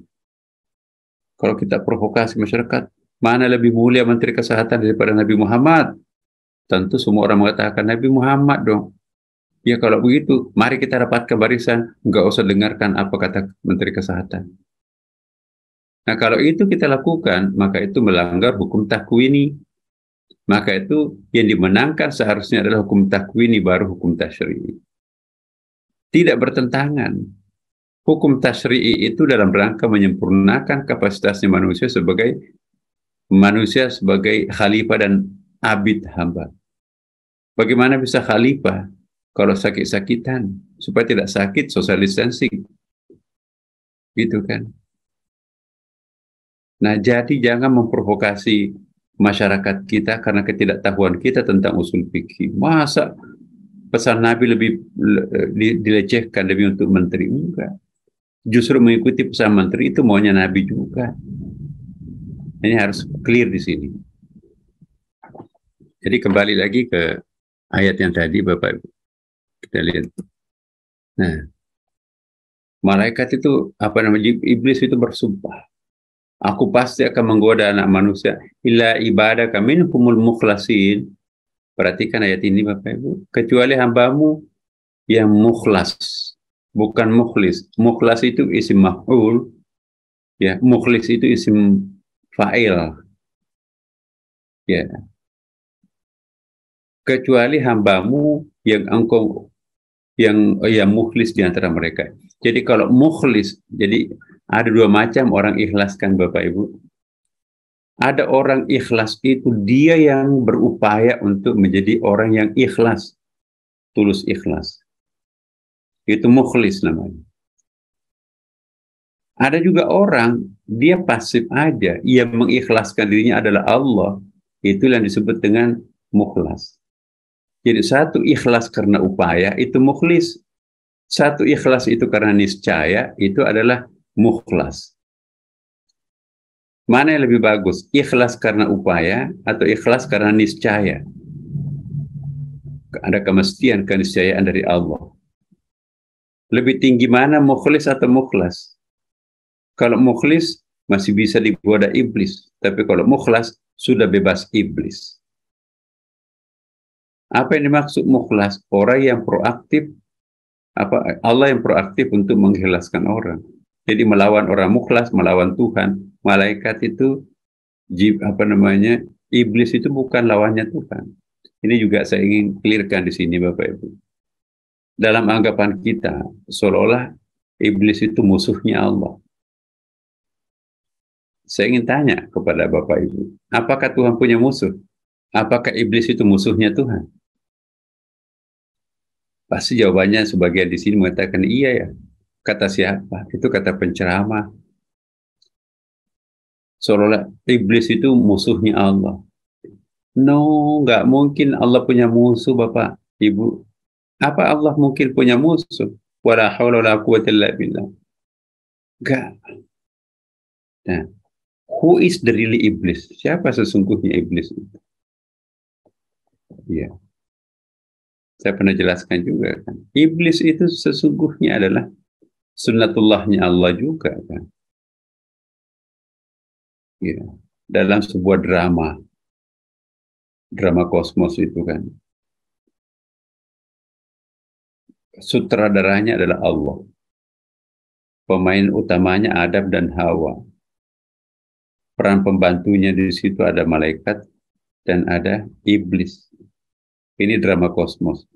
Kalau kita provokasi masyarakat, mana lebih mulia Menteri Kesehatan daripada Nabi Muhammad? Tentu semua orang mengatakan Nabi Muhammad dong. Ya kalau begitu, mari kita rapatkan barisan, nggak usah dengarkan apa kata Menteri Kesehatan. Nah kalau itu kita lakukan, maka itu melanggar hukum takwini. Maka itu yang dimenangkan seharusnya adalah hukum takwini, baru hukum tasyri'i. Tidak bertentangan. Hukum tasyri'i itu dalam rangka menyempurnakan kapasitasnya manusia sebagai khalifah dan abid hamba. Bagaimana bisa khalifah kalau sakit-sakitan? Supaya tidak sakit, social distancing. Gitu kan. Nah, jadi jangan memprovokasi masyarakat kita karena ketidaktahuan kita tentang usul fikih. Masa pesan Nabi lebih dilecehkan demi untuk menteri? Enggak. Justru mengikuti pesan menteri itu maunya Nabi juga. Ini harus clear di sini. Jadi kembali lagi ke ayat yang tadi Bapak Ibu. Kita lihat. Nah, malaikat itu iblis itu bersumpah. Aku pasti akan menggoda anak manusia illa ibadaka minhumul mukhlasin. Perhatikan ayat ini Bapak Ibu. Kecuali hambamu yang mukhlas, bukan mukhlis. Mukhlas itu isim maf'ul. Ya, mukhlis itu isim fa'il. Ya, kecuali hambamu yang engkau yang mukhlis di antara mereka. Jadi kalau mukhlis, jadi ada dua macam orang ikhlas kan Bapak Ibu. Ada orang ikhlas itu dia yang berupaya untuk menjadi orang yang ikhlas, tulus ikhlas. Itu mukhlis namanya. Ada juga orang, dia pasif aja, ia mengikhlaskan dirinya adalah Allah. Itu yang disebut dengan mukhlas. Jadi satu ikhlas karena upaya, itu mukhlis. Satu ikhlas itu karena niscaya, itu adalah mukhlas. Mana yang lebih bagus? Ikhlas karena upaya atau ikhlas karena niscaya? Ada kemestian, keniscayaan dari Allah. Lebih tinggi mana, mukhlis atau mukhlas? Kalau mukhlis masih bisa digoda iblis, tapi kalau mukhlas sudah bebas iblis. Apa yang dimaksud mukhlas? Orang yang proaktif, Allah yang proaktif untuk mengikhlaskan orang. Jadi melawan orang mukhlas, melawan Tuhan. Malaikat itu iblis itu bukan lawannya Tuhan. Ini juga saya ingin clearkan di sini Bapak Ibu. Dalam anggapan kita, seolah-olah iblis itu musuhnya Allah. Saya ingin tanya kepada Bapak Ibu, apakah Tuhan punya musuh? Apakah iblis itu musuhnya Tuhan? Pasti jawabannya sebagian di sini mengatakan iya ya. Kata siapa? Itu kata penceramah. Seolah-olah iblis itu musuhnya Allah. No, nggak mungkin Allah punya musuh Bapak, Ibu. Apa Allah mungkin punya musuh? Wala haula wala quwwata illa billah. Enggak. Nah, who is the really iblis? Siapa sesungguhnya iblis itu? Ya. Saya pernah jelaskan juga kan. Iblis itu sesungguhnya adalah sunnatullahnya Allah juga kan. Ya. Dalam sebuah drama kosmos itu kan. Sutradaranya adalah Allah. Pemain utamanya Adam dan Hawa. Peran pembantunya di situ ada malaikat dan ada iblis. Ini drama kosmos.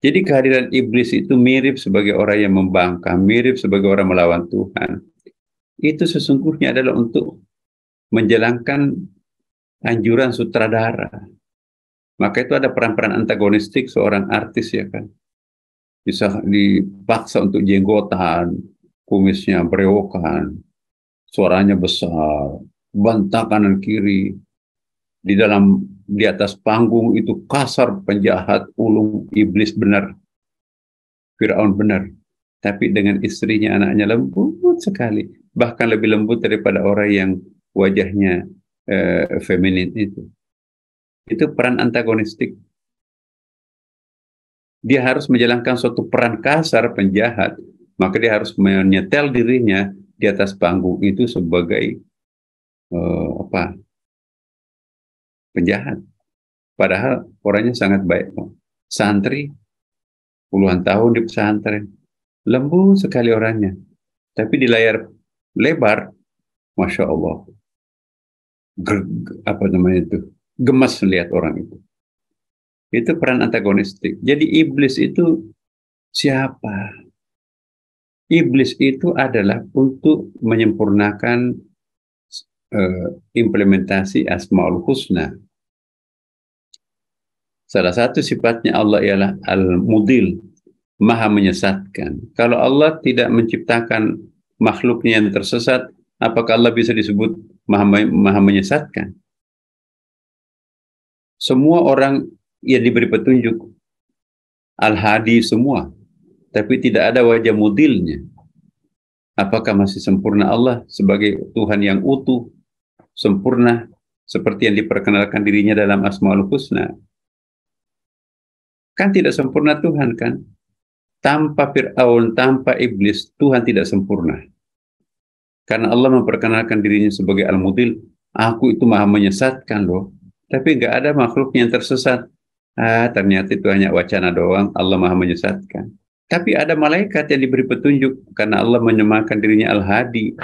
Jadi kehadiran iblis itu mirip sebagai orang yang membangkang, mirip sebagai orang melawan Tuhan. Itu sesungguhnya adalah untuk menjalankan anjuran sutradara. Maka itu ada peran-peran antagonistik seorang artis ya kan. Bisa dipaksa untuk jenggotan, kumisnya berewokan, suaranya besar, bantah kanan kiri. Di atas panggung itu kasar, penjahat, ulung, iblis benar, Fir'aun benar. Tapi dengan istrinya, anaknya lembut sekali. Bahkan lebih lembut daripada orang yang wajahnya feminin itu. Itu peran antagonistik. Dia harus menjalankan suatu peran kasar, penjahat. Maka dia harus menyetel dirinya di atas panggung itu sebagai penjahat. Padahal orangnya sangat baik. Santri, puluhan tahun di pesantren. Lembut sekali orangnya. Tapi di layar lebar, Masya Allah. Gemas melihat orang itu. Itu peran antagonistik. Jadi iblis itu siapa? Iblis itu adalah untuk menyempurnakan implementasi Asmaul Husna. Salah satu sifatnya Allah ialah Al-Mudil, Maha menyesatkan. Kalau Allah tidak menciptakan makhluknya yang tersesat, apakah Allah bisa disebut Maha menyesatkan? Semua orang yang diberi petunjuk Al-Hadi semua, tapi tidak ada wajah mudilnya. Apakah masih sempurna Allah sebagai Tuhan yang utuh, sempurna, seperti yang diperkenalkan dirinya dalam Asmaul Husna? Kan tidak sempurna Tuhan kan? Tanpa Fir'aun, tanpa iblis, Tuhan tidak sempurna. Karena Allah memperkenalkan dirinya sebagai Al-Mudil, aku itu maha menyesatkan loh. Tapi nggak ada makhluk yang tersesat. Ternyata itu hanya wacana doang, Allah maha menyesatkan. Tapi ada malaikat yang diberi petunjuk karena Allah menyamakan dirinya Al-Hadi.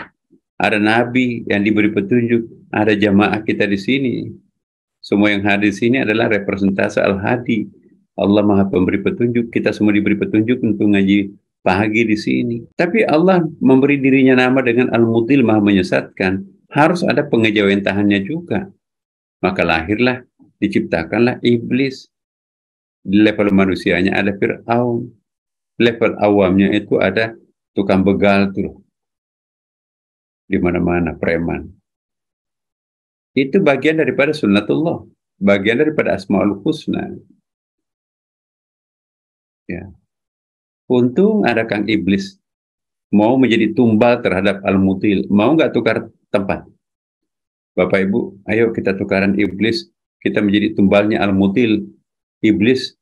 Ada nabi yang diberi petunjuk, ada jamaah kita di sini. Semua yang hadir di sini adalah representasi Al-Hadi. Allah Maha Pemberi petunjuk, kita semua diberi petunjuk untuk ngaji pagi di sini. Tapi Allah memberi dirinya nama dengan Al-Mudil, Maha Menyesatkan. Harus ada pengejawantahannya juga. Maka lahirlah, diciptakanlah iblis. Di level manusianya ada Fir'aun. Level awamnya itu ada tukang begal tuh. Di mana-mana preman. Itu bagian daripada sunnatullah, bagian daripada Asmaul Husna. Ya. Untung ada Kang Iblis mau menjadi tumbal terhadap Al-Mutil. Mau nggak tukar tempat? Bapak Ibu, ayo kita tukaran Iblis, kita menjadi tumbalnya Al-Mutil. Iblis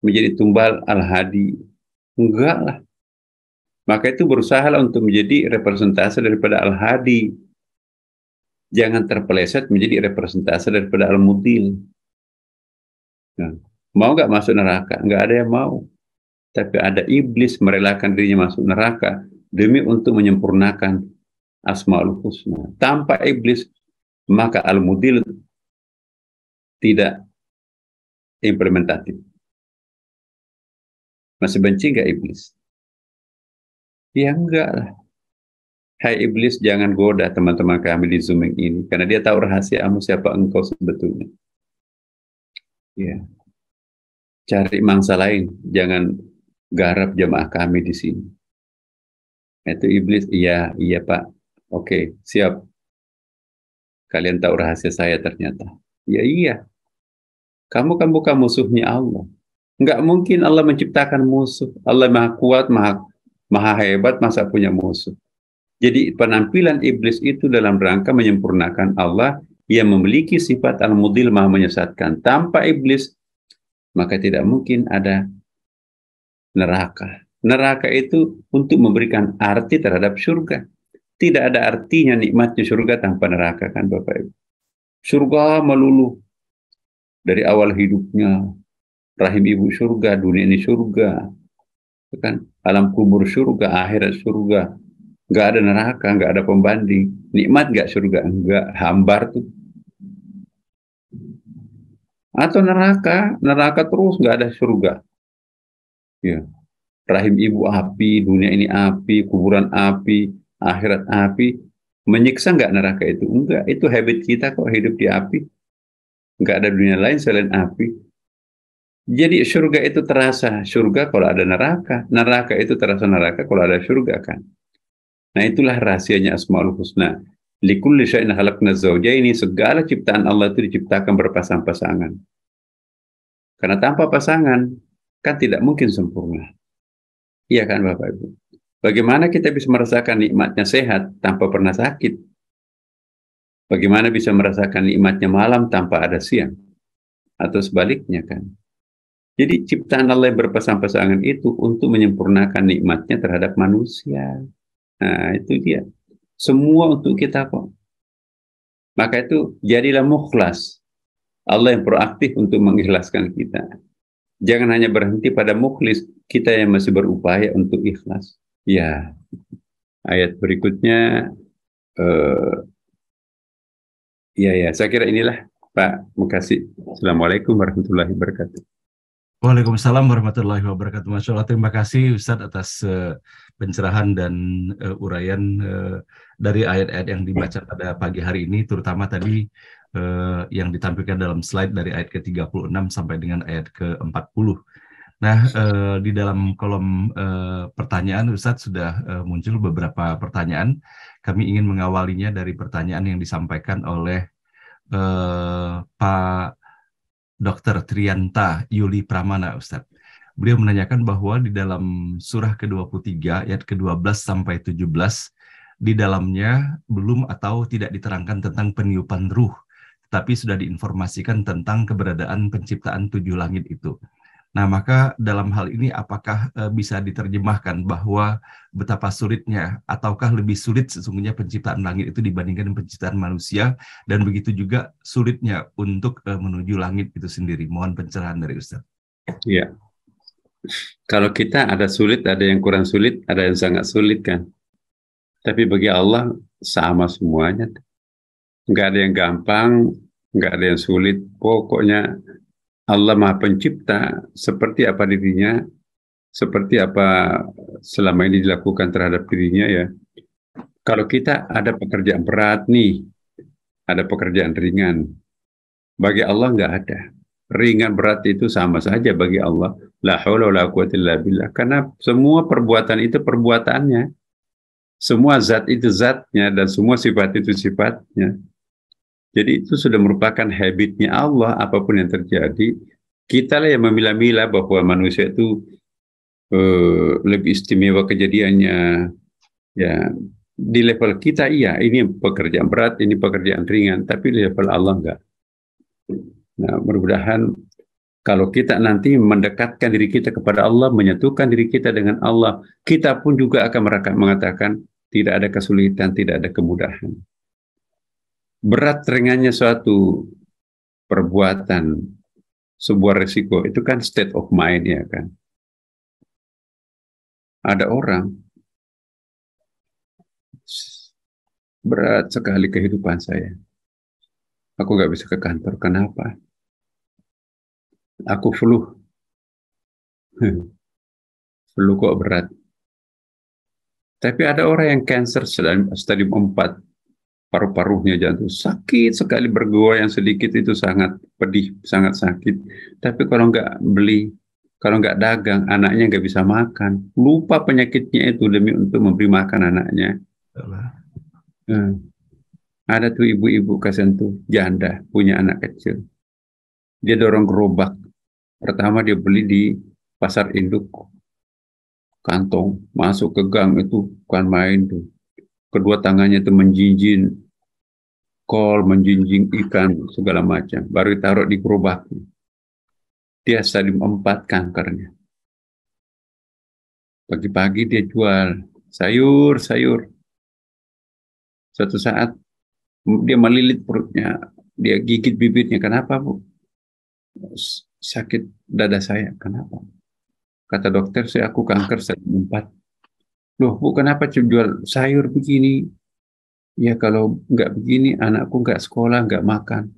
menjadi tumbal Al-Hadi. Enggak lah. Maka itu berusaha untuk menjadi representasi daripada Al-Hadi. Jangan terpeleset menjadi representasi daripada Al-Mudil. Nah, mau nggak masuk neraka? Nggak ada yang mau. Tapi ada iblis merelakan dirinya masuk neraka demi untuk menyempurnakan Asmaul Husna. Tanpa iblis, maka Al-Mudil tidak implementatif. Masih benci nggak iblis? Ya enggak lah. Hai iblis, jangan goda teman-teman kami di Zooming ini, karena dia tahu rahasiamu siapa engkau sebetulnya. Ya, cari mangsa lain, jangan garap jemaah kami di sini. Itu iblis, iya Pak, oke, siap. Kalian tahu rahasia saya ternyata. Ya iya, kamu kan bukan musuhnya Allah. Enggak mungkin Allah menciptakan musuh. Allah Maha Kuat, Maha Hebat, masa punya musuh. Jadi penampilan iblis itu dalam rangka menyempurnakan Allah yang memiliki sifat Al-Mudil, Maha Menyesatkan. Tanpa iblis, maka tidak mungkin ada neraka. Neraka itu untuk memberikan arti terhadap surga. Tidak ada artinya nikmatnya surga tanpa neraka, kan Bapak Ibu. Surga melulu. Dari awal hidupnya, rahim ibu surga, dunia ini surga. Kan? Alam kubur surga, akhirat surga. Nggak ada neraka, nggak ada pembanding. Nikmat nggak surga? Nggak, hambar tuh. Atau neraka terus nggak ada surga. Ya. Rahim ibu api, dunia ini api, kuburan api, akhirat api. Menyiksa nggak neraka itu? Enggak, itu habit kita kok hidup di api. Nggak ada dunia lain selain api. Jadi surga itu terasa surga kalau ada neraka. Neraka itu terasa neraka kalau ada surga, kan. Nah, itulah rahasianya Asmaul Husna. Likulli syai'in khalaqna zawjaini, segala ciptaan Allah itu diciptakan berpasang-pasangan. Karena tanpa pasangan kan tidak mungkin sempurna. Iya kan Bapak Ibu? Bagaimana kita bisa merasakan nikmatnya sehat tanpa pernah sakit? Bagaimana bisa merasakan nikmatnya malam tanpa ada siang? Atau sebaliknya, kan? Jadi ciptaan Allah yang berpasang-pasangan itu untuk menyempurnakan nikmatnya terhadap manusia. Nah, itu dia. Semua untuk kita kok. Maka itu jadilah mukhlas. Allah yang proaktif untuk mengikhlaskan kita. Jangan hanya berhenti pada mukhlis, kita yang masih berupaya untuk ikhlas. Ya, ayat berikutnya, saya kira inilah Pak Mukasih. Assalamualaikum warahmatullahi wabarakatuh. Waalaikumsalam warahmatullahi wabarakatuh. Masya Allah, terima kasih Ustadz atas pencerahan dan uraian dari ayat-ayat yang dibaca pada pagi hari ini, terutama tadi yang ditampilkan dalam slide dari ayat ke-36 sampai dengan ayat ke-40. Nah, di dalam kolom pertanyaan Ustadz sudah muncul beberapa pertanyaan. Kami ingin mengawalinya dari pertanyaan yang disampaikan oleh Pak Dr. Trianta Yuli Pramana, Ustadz. Beliau menanyakan bahwa di dalam surah ke-23 ayat ke-12 sampai 17 di dalamnya belum atau tidak diterangkan tentang peniupan ruh, tetapi sudah diinformasikan tentang keberadaan penciptaan 7 langit itu. Nah, maka dalam hal ini apakah bisa diterjemahkan bahwa betapa sulitnya ataukah lebih sulit sesungguhnya penciptaan langit itu dibandingkan penciptaan manusia, dan begitu juga sulitnya untuk menuju langit itu sendiri? Mohon pencerahan dari Ustaz. Ya. Kalau kita ada sulit, ada yang kurang sulit, ada yang sangat sulit kan. Tapi bagi Allah sama semuanya. Nggak ada yang gampang, nggak ada yang sulit. Pokoknya Allah Maha Pencipta, seperti apa dirinya, seperti apa selama ini dilakukan terhadap dirinya ya. Kalau kita ada pekerjaan berat nih, ada pekerjaan ringan, bagi Allah nggak ada. Ringan berat itu sama saja bagi Allah. La haula wala quwwata illa billah. Karena semua perbuatan itu perbuatannya. Semua zat itu zatnya dan semua sifat itu sifatnya. Jadi itu sudah merupakan habitnya Allah, apapun yang terjadi. Kita lah yang memilah-milah bahwa manusia itu lebih istimewa kejadiannya. Ya, di level kita iya, ini pekerjaan berat, ini pekerjaan ringan, tapi di level Allah enggak. Nah, mudah-mudahan kalau kita nanti mendekatkan diri kita kepada Allah, menyatukan diri kita dengan Allah, kita pun juga akan mengatakan tidak ada kesulitan, tidak ada kemudahan. Berat ringannya suatu perbuatan, sebuah resiko, itu kan state of mind ya kan. Ada orang berat sekali kehidupan saya. Aku nggak bisa ke kantor. Kenapa? Aku flu. Flu kok berat. Tapi ada orang yang cancer stadium 4, paru-parunya jantung. Sakit sekali, bergoyang sedikit itu sangat pedih, sangat sakit. Tapi kalau nggak beli, kalau nggak dagang, anaknya nggak bisa makan. Lupa penyakitnya itu demi untuk memberi makan anaknya. Ada tuh ibu-ibu kasihan tuh, janda, punya anak kecil. Dia dorong gerobak. Pertama dia beli di pasar induk. Kantong, masuk ke gang itu bukan main tuh. Kedua tangannya itu menjinjing kol, menjinjing ikan, segala macam. Baru ditaruh di gerobak. Dia stadium 4 kankernya. Pagi-pagi dia jual sayur. Suatu saat dia melilit perutnya, dia gigit bibirnya. Kenapa, Bu? Sakit dada saya. Kenapa? Kata dokter, aku kanker stadium 4. Loh, Bu, kenapa jual sayur begini? Ya kalau nggak begini, anakku nggak sekolah, nggak makan.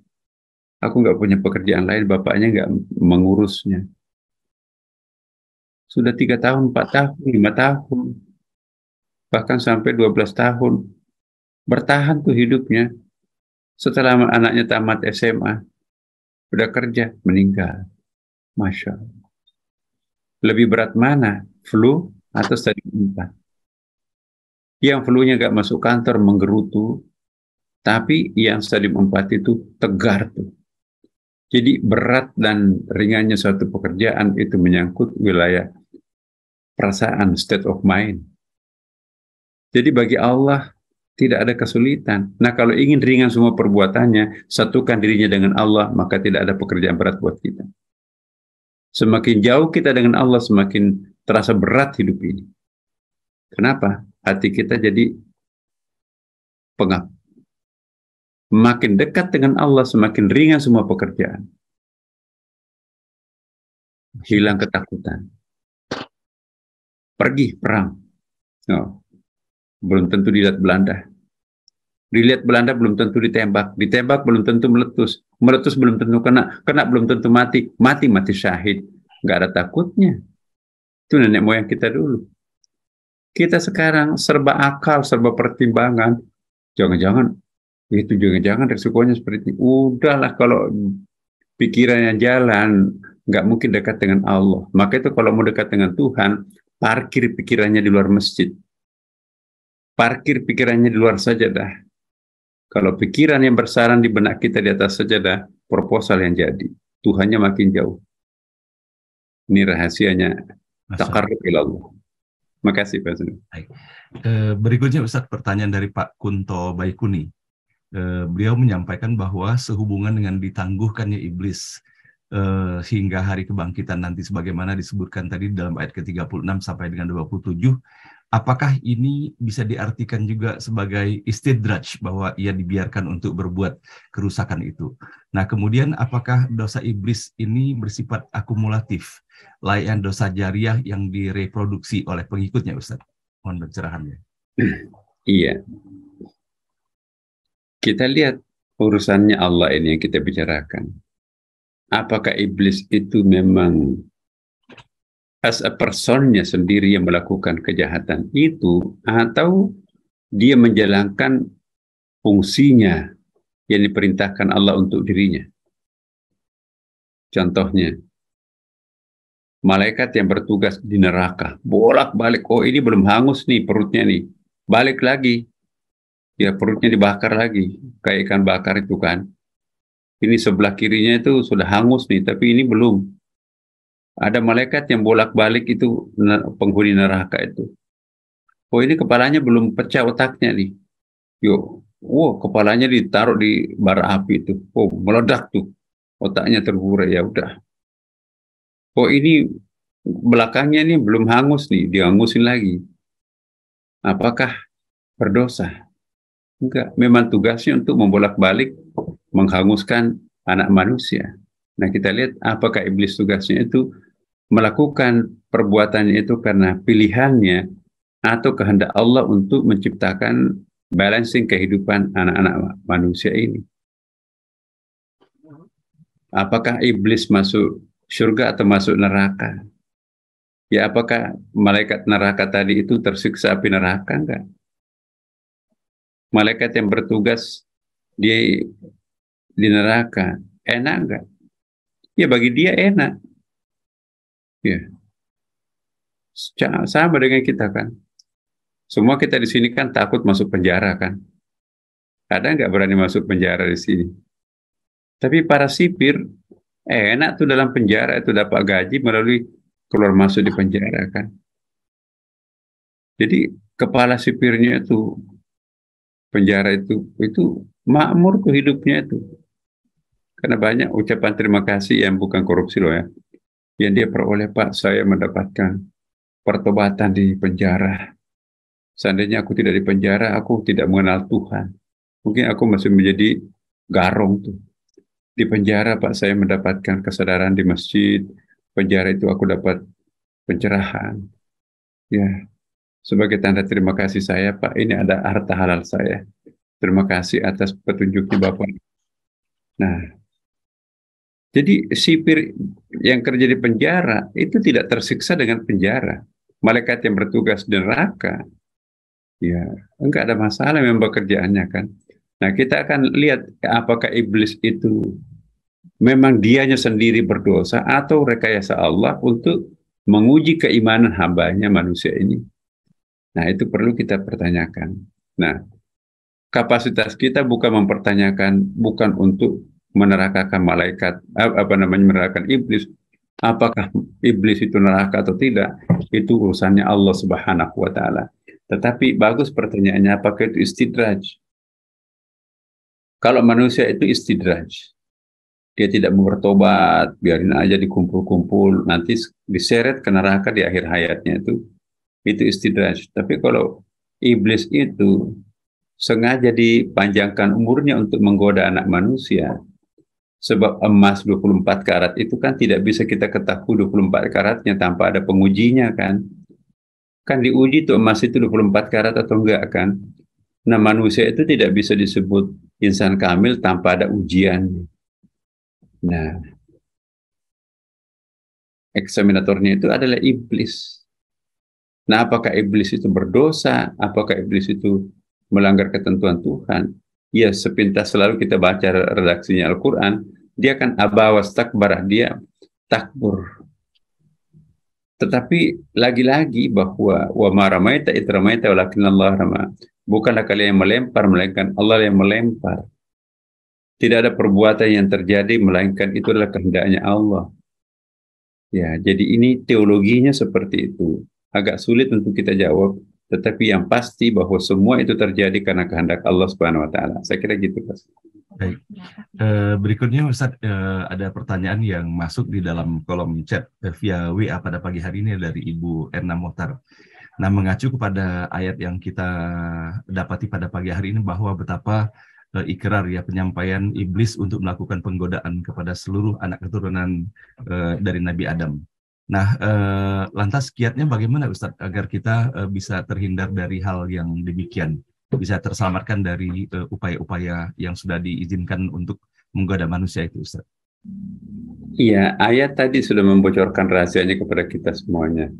Aku nggak punya pekerjaan lain, bapaknya nggak mengurusnya. Sudah 3 tahun, 4 tahun, 5 tahun, bahkan sampai 12 tahun. Bertahan tuh hidupnya. Setelah anaknya tamat SMA, udah kerja, meninggal. Masya Allah. Lebih berat mana? Flu atau stadium 4? Yang flu-nya nggak masuk kantor, menggerutu. Tapi yang stadium 4 itu tegar tuh. Jadi berat dan ringannya suatu pekerjaan itu menyangkut wilayah perasaan, state of mind. Jadi bagi Allah tidak ada kesulitan. Nah, kalau ingin ringan semua perbuatannya, satukan dirinya dengan Allah, maka tidak ada pekerjaan berat buat kita. Semakin jauh kita dengan Allah, semakin terasa berat hidup ini. Kenapa? Hati kita jadi pengap. Makin dekat dengan Allah, semakin ringan semua pekerjaan. Hilang ketakutan. Pergi perang. No. Belum tentu dilihat Belanda. Dilihat Belanda belum tentu ditembak. Ditembak belum tentu meletus. Meletus belum tentu kena. Kena belum tentu mati. Mati syahid. Nggak ada takutnya. Itu nenek moyang kita dulu. Kita sekarang serba akal, serba pertimbangan. Jangan-jangan resikonya seperti ini. Udahlah, kalau pikirannya jalan, nggak mungkin dekat dengan Allah. Maka itu kalau mau dekat dengan Tuhan, parkir pikirannya di luar masjid. Parkir pikirannya di luar sajadah. Kalau pikiran yang bersarang di benak kita di atas sajadah, proposal yang jadi. Tuhannya makin jauh. Ini rahasianya. Taqarrub ila Allah. Makasih, Pak Sunu. Berikutnya Ustadz, pertanyaan dari Pak Kunto Baikuni. Beliau menyampaikan bahwa sehubungan dengan ditangguhkannya iblis hingga hari kebangkitan nanti sebagaimana disebutkan tadi dalam ayat ke-36 sampai dengan 27, apakah ini bisa diartikan juga sebagai istidraj, bahwa ia dibiarkan untuk berbuat kerusakan itu? Nah, kemudian apakah dosa iblis ini bersifat akumulatif, layaknya dosa jariah yang direproduksi oleh pengikutnya, Ustaz? Mohon pencerahannya. Iya, kita lihat urusannya Allah ini yang kita bicarakan. Apakah iblis itu memang as a personnya sendiri yang melakukan kejahatan itu, atau dia menjalankan fungsinya yang diperintahkan Allah untuk dirinya? Contohnya, malaikat yang bertugas di neraka, bolak-balik, oh ini belum hangus nih perutnya nih, balik lagi, ya perutnya dibakar lagi, kayak ikan bakar itu kan. Ini sebelah kirinya itu sudah hangus nih, tapi ini belum. Ada malaikat yang bolak-balik itu penghuni neraka itu. Oh ini kepalanya belum pecah otaknya nih. Yuk, wow kepalanya ditaruh di bara api itu. Oh meledak tuh, otaknya terburai, ya udah. Oh ini belakangnya nih belum hangus nih, dihangusin lagi. Apakah berdosa? Enggak, memang tugasnya untuk membolak-balik menghanguskan anak manusia. Nah kita lihat apakah iblis tugasnya itu melakukan perbuatannya itu karena pilihannya atau kehendak Allah untuk menciptakan balancing kehidupan anak-anak manusia ini. Apakah iblis masuk surga atau masuk neraka? Ya apakah malaikat neraka tadi itu tersiksa api neraka? Enggak. Malaikat yang bertugas di neraka enak enggak? Ya bagi dia enak. Ya, sama dengan kita kan. Semua kita di sini kan takut masuk penjara kan. Ada nggak berani masuk penjara di sini? Tapi para sipir enak tuh dalam penjara, itu dapat gaji melalui keluar masuk di penjara kan. Jadi kepala sipirnya itu penjara itu makmur tuh hidupnya itu. Karena banyak ucapan terima kasih yang bukan korupsi loh ya. Yang dia peroleh, Pak, saya mendapatkan pertobatan di penjara. Seandainya aku tidak di penjara, aku tidak mengenal Tuhan. Mungkin aku masih menjadi garong tuh. Di penjara, Pak, saya mendapatkan kesadaran di masjid. Penjara itu aku dapat pencerahan. Ya, sebagai tanda terima kasih saya, Pak, ini ada harta halal saya. Terima kasih atas petunjuknya Bapak. Nah, jadi sipir yang kerja di penjara itu tidak tersiksa dengan penjara. Malaikat yang bertugas di neraka, ya enggak ada masalah memang pekerjaannya kan. Nah, kita akan lihat apakah iblis itu memang dianya sendiri berdosa atau rekayasa Allah untuk menguji keimanan hambanya manusia ini. Nah, itu perlu kita pertanyakan. Nah, kapasitas kita bukan mempertanyakan, bukan untuk menerakakan malaikat, menerakakan iblis. Apakah iblis itu neraka atau tidak? Itu urusannya Allah Subhanahu wa Ta'ala. Tetapi bagus pertanyaannya, apakah itu istidraj? Kalau manusia itu istidraj, dia tidak mau bertobat, biarin aja dikumpul-kumpul, nanti diseret ke neraka di akhir hayatnya itu istidraj. Tapi kalau iblis itu sengaja dipanjangkan umurnya untuk menggoda anak manusia, sebab emas 24 karat itu kan tidak bisa kita ketahui 24 karatnya tanpa ada pengujinya kan. Kan diuji tuh emas itu 24 karat atau enggak kan. Nah manusia itu tidak bisa disebut insan kamil tanpa ada ujian. Nah, eksaminatornya itu adalah iblis. Nah, apakah iblis itu berdosa? Apakah iblis itu melanggar ketentuan Tuhan? Ya, sepintas selalu kita baca redaksinya Al-Quran, dia kan aba wastakbarah, dia takbur. Tetapi lagi-lagi bahwa wa ma ramaita id ramaita walakinallah rama. Bukanlah kalian yang melempar, melainkan Allah yang melempar. Tidak ada perbuatan yang terjadi, melainkan itu adalah kehendaknya Allah. Ya, jadi ini teologinya seperti itu. Agak sulit untuk kita jawab, tetapi yang pasti bahwa semua itu terjadi karena kehendak Allah Subhanahu wa Ta'ala. Saya kira gitu, Mas. Baik. Berikutnya Ustadz, ada pertanyaan yang masuk di dalam kolom chat via WA pada pagi hari ini dari Ibu Erna Mohtar. Nah, mengacu kepada ayat yang kita dapati pada pagi hari ini bahwa betapa ikrar ya penyampaian iblis untuk melakukan penggodaan kepada seluruh anak keturunan dari Nabi Adam. Nah, lantas kiatnya bagaimana Ustadz agar kita bisa terhindar dari hal yang demikian, bisa terselamatkan dari upaya-upaya yang sudah diizinkan untuk menggoda manusia itu, Ustadz? Iya, ayat tadi sudah membocorkan rahasianya kepada kita semuanya.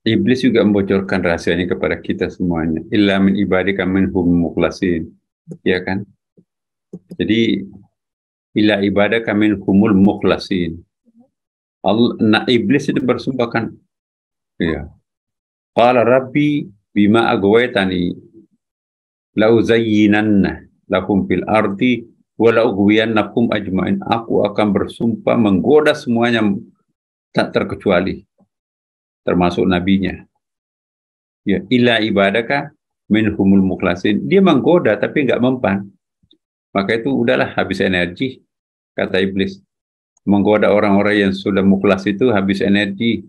Iblis juga membocorkan rahasianya kepada kita semuanya. Illa min ibadika minhum mukhlasin. Ya kan? Jadi, illa ibadaka minhumul mukhlasin. Nah, iblis itu bersumpah kan, ya. Qala rabbi bima agwaytani la uzayyinanna lakum fil ardi wa la ughwiyannakum ajmain. Aku akan bersumpah menggoda semuanya tak terkecuali, termasuk nabinya. Ya, illa ibadaka minhumul mukhlasin. Dia menggoda tapi enggak mempan. Maka itu udahlah, habis energi, kata iblis. Menggoda orang-orang yang sudah mukhlas itu habis energi.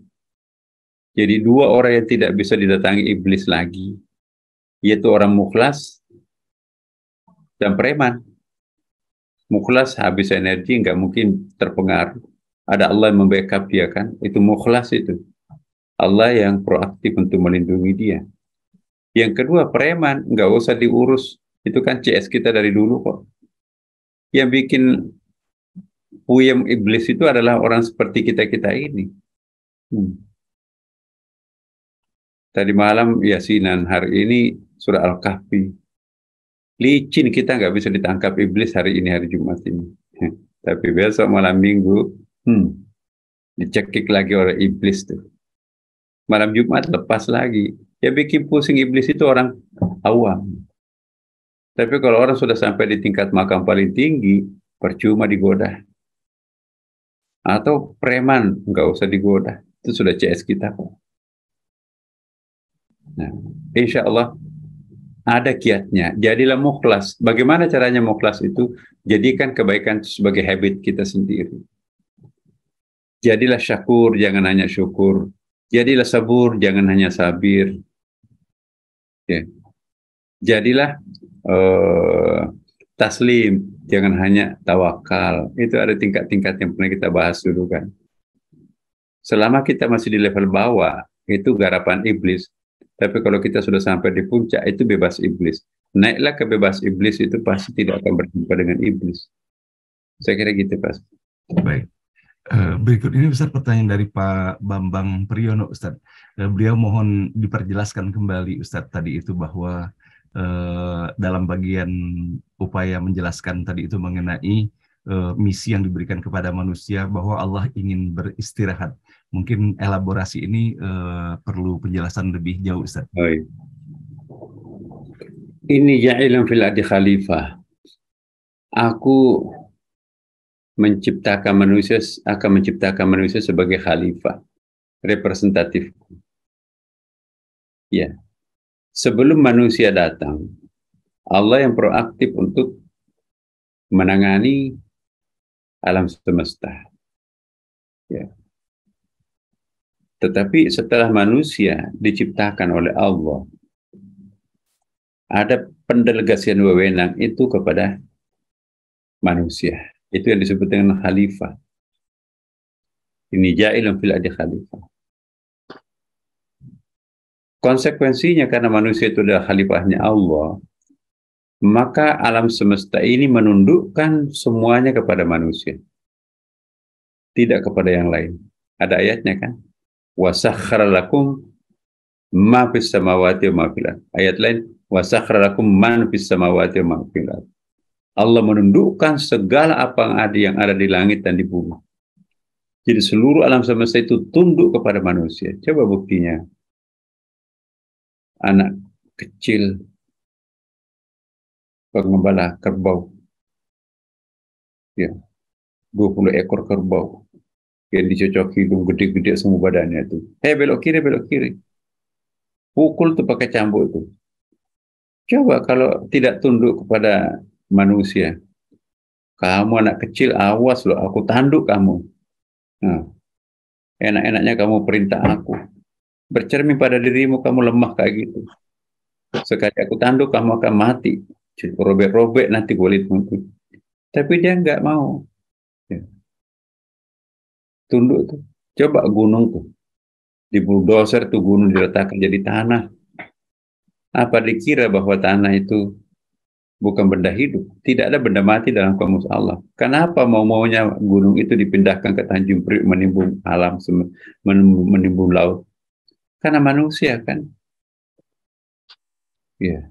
Jadi dua orang yang tidak bisa didatangi iblis lagi, yaitu orang mukhlas dan preman. Mukhlas habis energi, nggak mungkin terpengaruh. Ada Allah yang membackup dia kan, itu mukhlas itu. Allah yang proaktif untuk melindungi dia. Yang kedua preman, nggak usah diurus. Itu kan CS kita dari dulu kok. Yang bikin puyem iblis itu adalah orang seperti kita-kita ini. Tadi malam Yasinan, hari ini surah Al-Kahfi. Licin, kita nggak bisa ditangkap iblis hari ini, hari Jumat ini. Tapi besok malam Minggu, dicekik lagi oleh iblis tuh. Malam Jumat lepas lagi. Ya bikin pusing iblis itu orang awam. Tapi kalau orang sudah sampai di tingkat makam paling tinggi, percuma digoda. Atau preman, nggak usah digoda. Itu sudah CS kita kok. Nah, insya Allah ada kiatnya. Jadilah mukhlas. Bagaimana caranya mukhlas itu? Jadikan kebaikan itu sebagai habit kita sendiri. Jadilah syakur, jangan hanya syukur. Jadilah sabur, jangan hanya sabir. Ya. Jadilah taslim, jangan hanya tawakal. Itu ada tingkat-tingkat yang pernah kita bahas dulu kan. Selama kita masih di level bawah, itu garapan iblis. Tapi kalau kita sudah sampai di puncak, itu bebas iblis. Naiklah ke bebas iblis, itu pasti tidak akan berjumpa dengan iblis. Saya kira gitu, Pak. Baik. Berikut ini Ustaz pertanyaan dari Pak Bambang Priyono, Ustaz. Beliau mohon diperjelaskan kembali, Ustaz, tadi itu bahwa dalam bagian upaya menjelaskan tadi itu mengenai misi yang diberikan kepada manusia, bahwa Allah ingin beristirahat. Mungkin elaborasi ini perlu penjelasan lebih jauh, Ustaz. Ini ja'ilan fil ardi khalifah. Aku akan menciptakan manusia sebagai khalifah, representatif. Ya. Sebelum manusia datang, Allah yang proaktif untuk menangani alam semesta. Ya. Tetapi setelah manusia diciptakan oleh Allah, ada pendelegasian wewenang itu kepada manusia. Itu yang disebut dengan khalifah. Ini ja'ilun fil ardi khalifah. Konsekuensinya karena manusia itu adalah khalifahnya Allah, maka alam semesta ini menundukkan semuanya kepada manusia. Tidak kepada yang lain. Ada ayatnya kan? وَسَخَّرَ لَكُمْ مَا فِي السَّمَاوَاتِ وَمَا فِي الْأَرْضِ. Ayat lain, وَسَخَّرَ لَكُمْ مَنْ فِي السَّمَاوَاتِ وَمَا فِي الْأَرْضِ. Allah menundukkan segala apa yang ada di langit dan di bumi. Jadi seluruh alam semesta itu tunduk kepada manusia. Coba buktinya. Anak kecil pengembala kerbau. Ya, 20 ekor kerbau. Yang dicocok hidung gede-gede semua badannya itu. Belok kiri, belok kiri. Pukul tuh pakai cambuk itu. Coba kalau tidak tunduk kepada manusia. Kamu anak kecil, awas loh, aku tanduk kamu. Nah, enak-enaknya kamu perintah aku. bercermin pada dirimu, kamu lemah kayak gitu. Sekali aku tanduk, kamu akan mati. Robek-robek nanti kulitmu itu. Tapi dia nggak mau. Ya. Tunduk tuh. Coba gunung tuh. Di bulldozer tuh gunung diletakkan jadi tanah. Apa dikira bahwa tanah itu bukan benda hidup? Tidak ada benda mati dalam kamus Allah. Kenapa mau-maunya gunung itu dipindahkan ke Tanjung Priok menimbun alam, menimbun laut? Karena manusia kan. Ya.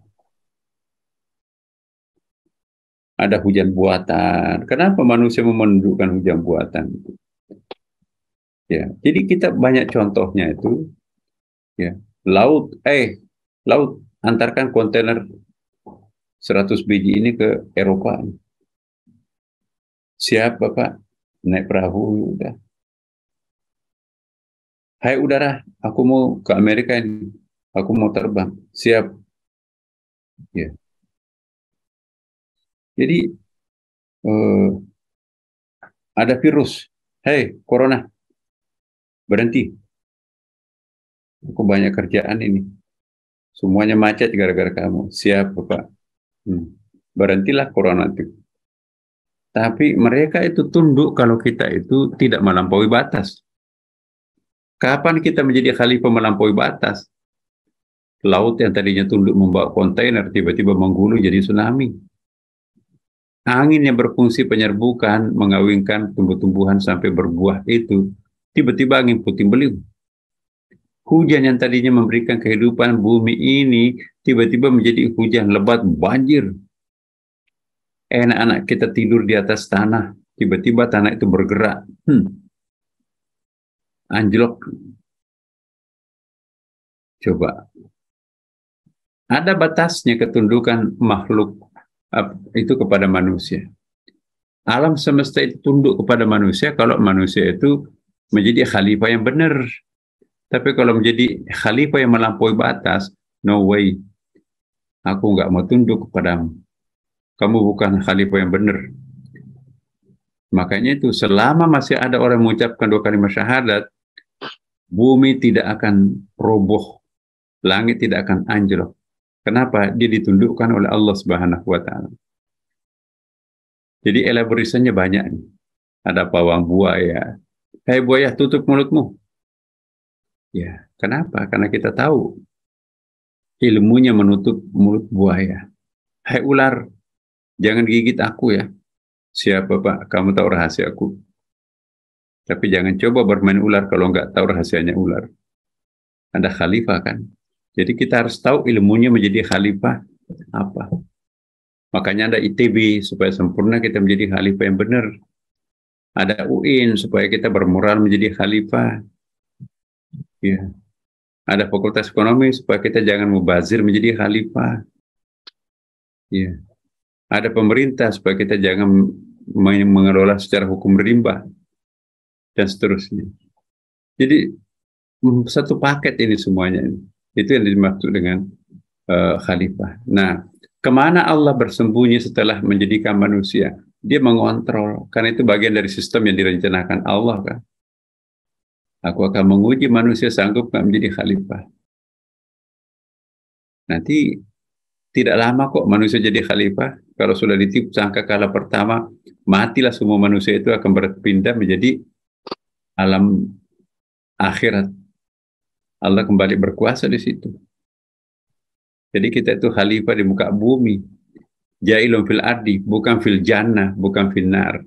Ada hujan buatan. Kenapa manusia menundukkan hujan buatan? Ya, jadi kita banyak contohnya itu. Ya, laut antarkan kontainer 100 biji ini ke Eropa. Siap Bapak, naik perahu udah. Hai udara, aku mau ke Amerika ini. Aku mau terbang. Siap. Ya. Jadi ada virus. Hei, corona, berhenti. Aku banyak kerjaan ini. Semuanya macet gara-gara kamu. Siap, Bapak. Berhentilah corona itu. Tapi mereka itu tunduk kalau kita itu tidak melampaui batas. Kapan kita menjadi khalifah melampaui batas? Laut yang tadinya tunduk membawa kontainer, tiba-tiba menggulung jadi tsunami. Angin yang berfungsi penyerbukan, mengawinkan tumbuh-tumbuhan sampai berbuah itu, tiba-tiba angin puting beliung. Hujan yang tadinya memberikan kehidupan bumi ini, tiba-tiba menjadi hujan lebat banjir. Anak-anak kita tidur di atas tanah, tiba-tiba tanah itu bergerak. Anjlok. Coba. Ada batasnya ketundukan makhluk itu kepada manusia. Alam semesta itu tunduk kepada manusia kalau manusia itu menjadi khalifah yang benar. Tapi kalau menjadi khalifah yang melampaui batas, no way. Aku nggak mau tunduk kepadamu. Kamu bukan khalifah yang benar. Makanya itu selama masih ada orang mengucapkan 2 kalimat syahadat, bumi tidak akan roboh, langit tidak akan anjlok. Kenapa? Dia ditundukkan oleh Allah Subhanahu wa Ta'ala. Jadi elaborasinya banyak. Ada pawang buaya. Hai buaya, tutup mulutmu. Ya, kenapa? Karena kita tahu ilmunya menutup mulut buaya. Hai ular, jangan gigit aku ya. Siapa Pak? Kamu tahu rahasiaku. Tapi jangan coba bermain ular kalau nggak tahu rahasianya ular. Ada khalifah kan? Jadi kita harus tahu ilmunya menjadi khalifah apa. Makanya ada ITB supaya sempurna kita menjadi khalifah yang benar. Ada UIN supaya kita bermoral menjadi khalifah. Ya. Ada fakultas ekonomi supaya kita jangan mubazir menjadi khalifah. Ya. Ada pemerintah supaya kita jangan mengelola secara hukum rimba dan seterusnya. Jadi satu paket ini semuanya. Itu yang dimaksud dengan khalifah. Nah, kemana Allah bersembunyi setelah menjadikan manusia? Dia mengontrol, karena itu bagian dari sistem yang direncanakan Allah kan. Aku akan menguji manusia sanggup nggak menjadi khalifah. Nanti tidak lama kok manusia jadi khalifah. Kalau sudah ditipu sangka kala pertama, matilah semua manusia itu akan berpindah menjadi alam akhirat. Allah kembali berkuasa di situ. Jadi kita itu khalifah di muka bumi. Jailun fil ardi, bukan fil jannah, bukan fil nar.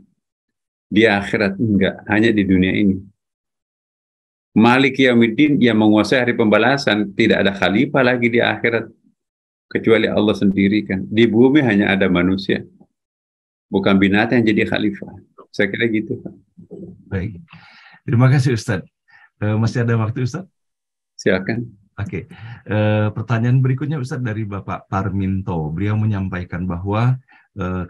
Di akhirat enggak, hanya di dunia ini. Malik Yaumiddin yang menguasai hari pembalasan, tidak ada khalifah lagi di akhirat kecuali Allah sendiri kan. Di bumi hanya ada manusia. Bukan binatang yang jadi khalifah. Saya kira gitu, Pak. Baik. Terima kasih Ustadz. Masih ada waktu Ustadz? Silakan. Oke. Pertanyaan berikutnya Ustadz dari Bapak Parminto. Beliau menyampaikan bahwa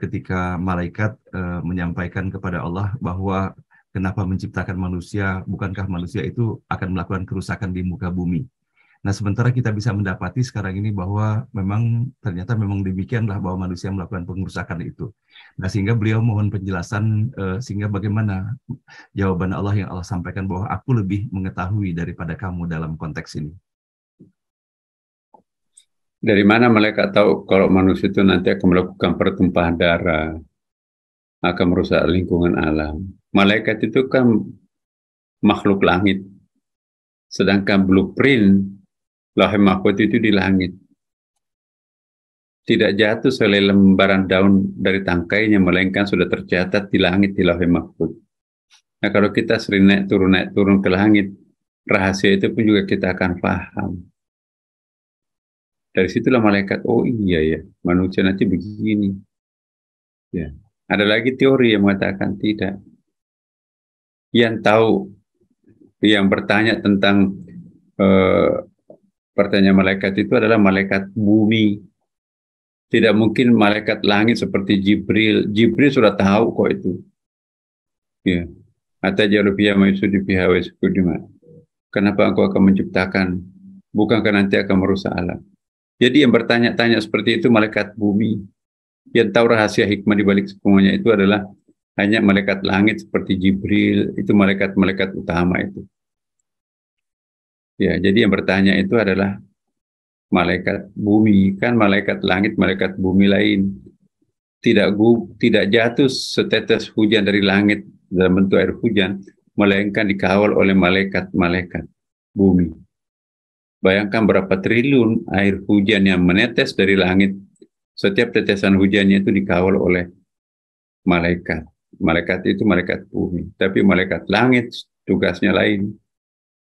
ketika malaikat menyampaikan kepada Allah bahwa kenapa menciptakan manusia, bukankah manusia itu akan melakukan kerusakan di muka bumi. Nah, sementara kita bisa mendapati sekarang ini bahwa memang ternyata memang demikianlah bahwa manusia melakukan pengerusakan itu. Nah, sehingga beliau mohon penjelasan sehingga bagaimana jawaban Allah yang Allah sampaikan bahwa aku lebih mengetahui daripada kamu dalam konteks ini. Dari mana malaikat tahu kalau manusia itu nanti akan melakukan pertumpahan darah, akan merusak lingkungan alam? Malaikat itu kan makhluk langit, sedangkan blueprint Lauh Mahfuz itu di langit. Tidak jatuh selai lembaran daun dari tangkainya, melainkan sudah tercatat di langit di Lauh Mahfuz. Nah, kalau kita sering naik turun ke langit, rahasia itu pun juga kita akan paham. Dari situlah malaikat, oh iya ya, manusia nanti begini. Ya. Ada lagi teori yang mengatakan tidak. Yang tahu, yang bertanya tentang pertanyaan malaikat itu adalah malaikat bumi. Tidak mungkin malaikat langit seperti Jibril. Jibril sudah tahu kok itu. Ya. Atajalu fiha ma yufsidu fiha wa yasfiku dima. Kenapa engkau akan menciptakan? Bukankah nanti akan merusak alam? Jadi yang bertanya-tanya seperti itu malaikat bumi. Yang tahu rahasia hikmah di balik semuanya itu adalah hanya malaikat langit seperti Jibril. Itu malaikat-malaikat utama itu. Ya, jadi yang bertanya itu adalah malaikat bumi. Kan malaikat langit, malaikat bumi lain. Tidak jatuh setetes hujan dari langit dalam bentuk air hujan, melainkan dikawal oleh malaikat-malaikat bumi. Bayangkan berapa triliun air hujan yang menetes dari langit. Setiap tetesan hujannya itu dikawal oleh malaikat. Malaikat itu malaikat bumi. Tapi malaikat langit tugasnya lain.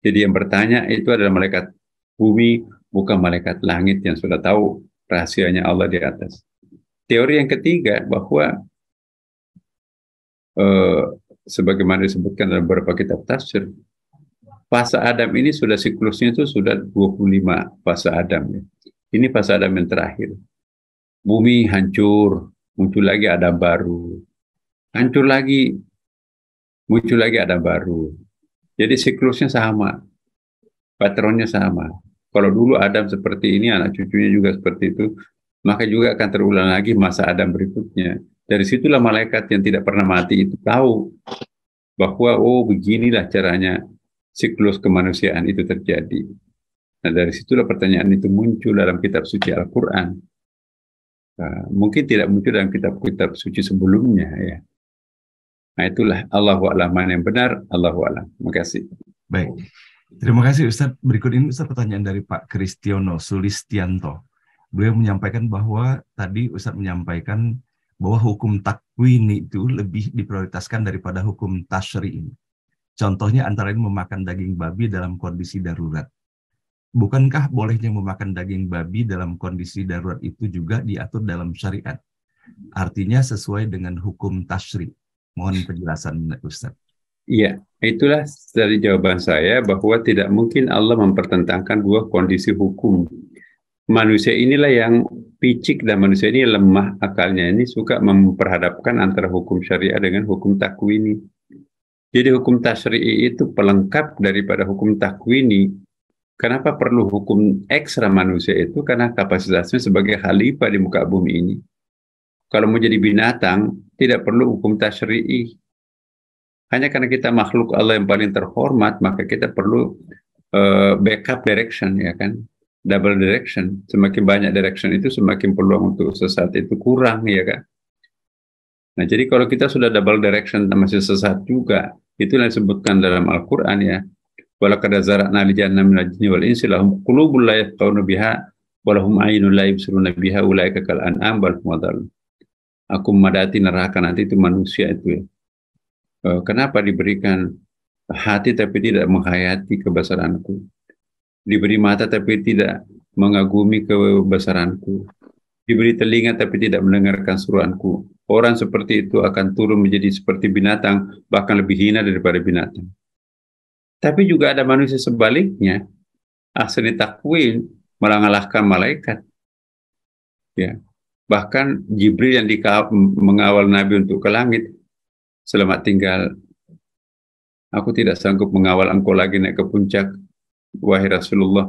Jadi yang bertanya itu adalah malaikat bumi, bukan malaikat langit yang sudah tahu rahasianya Allah di atas. Teori yang ketiga bahwa sebagaimana disebutkan dalam beberapa kitab tafsir, fase Adam ini sudah siklusnya itu sudah 25 fase Adam. Ya. Ini fase Adam yang terakhir. Bumi hancur, muncul lagi Adam baru. Hancur lagi, muncul lagi Adam baru. Jadi siklusnya sama, patronnya sama. Kalau dulu Adam seperti ini, anak cucunya juga seperti itu, maka juga akan terulang lagi masa Adam berikutnya. Dari situlah malaikat yang tidak pernah mati itu tahu bahwa oh beginilah caranya siklus kemanusiaan itu terjadi. Nah dari situlah pertanyaan itu muncul dalam kitab suci Al-Quran. Mungkin tidak muncul dalam kitab-kitab suci sebelumnya ya. Nah itulah Allahu a'lam mana yang benar, Allahu a'lam. Terima kasih. Baik, terima kasih Ustadz. Berikut ini Ustadz pertanyaan dari Pak Kristiono Sulistianto. Beliau menyampaikan bahwa tadi Ustadz menyampaikan bahwa hukum takwini itu lebih diprioritaskan daripada hukum tasyri'i. Contohnya antara lain memakan daging babi dalam kondisi darurat. Bukankah bolehnya memakan daging babi dalam kondisi darurat itu juga diatur dalam syariat? Artinya sesuai dengan hukum tasyri'. Mohon penjelasan Ustadz. Iya, itulah dari jawaban saya bahwa tidak mungkin Allah mempertentangkan dua kondisi hukum. Manusia inilah yang picik dan manusia ini lemah akalnya ini suka memperhadapkan antara hukum syariah dengan hukum takwini. Jadi hukum tasyri'i itu pelengkap daripada hukum takwini. Kenapa perlu hukum ekstra manusia itu? Karena kapasitasnya sebagai khalifah di muka bumi ini. Kalau mau jadi binatang, tidak perlu hukum tasyri'i. Hanya karena kita makhluk Allah yang paling terhormat, maka kita perlu backup direction, ya kan? Double direction. Semakin banyak direction itu, semakin peluang untuk sesat itu kurang, ya kan? Nah, jadi kalau kita sudah double direction dan masih sesat juga, itu yang disebutkan dalam Al-Quran ya. Walaqad zara'na li jahannama minal jinni wal insi lahum qulubun la yafqahuna biha wa lahum a'yunun la yubsiruna biha ulaika kal an'am bal hum adall. Aku memadati neraka nanti itu manusia itu ya. Kenapa diberikan hati tapi tidak menghayati kebesaranku? Diberi mata tapi tidak mengagumi kebesaranku. Diberi telinga tapi tidak mendengarkan suruhanku. Orang seperti itu akan turun menjadi seperti binatang, bahkan lebih hina daripada binatang. Tapi juga ada manusia sebaliknya, ahsani takwin, mengalahkan malaikat. Ya. Bahkan Jibril yang mengawal Nabi untuk ke langit, selamat tinggal. Aku tidak sanggup mengawal engkau lagi naik ke puncak, wahai Rasulullah.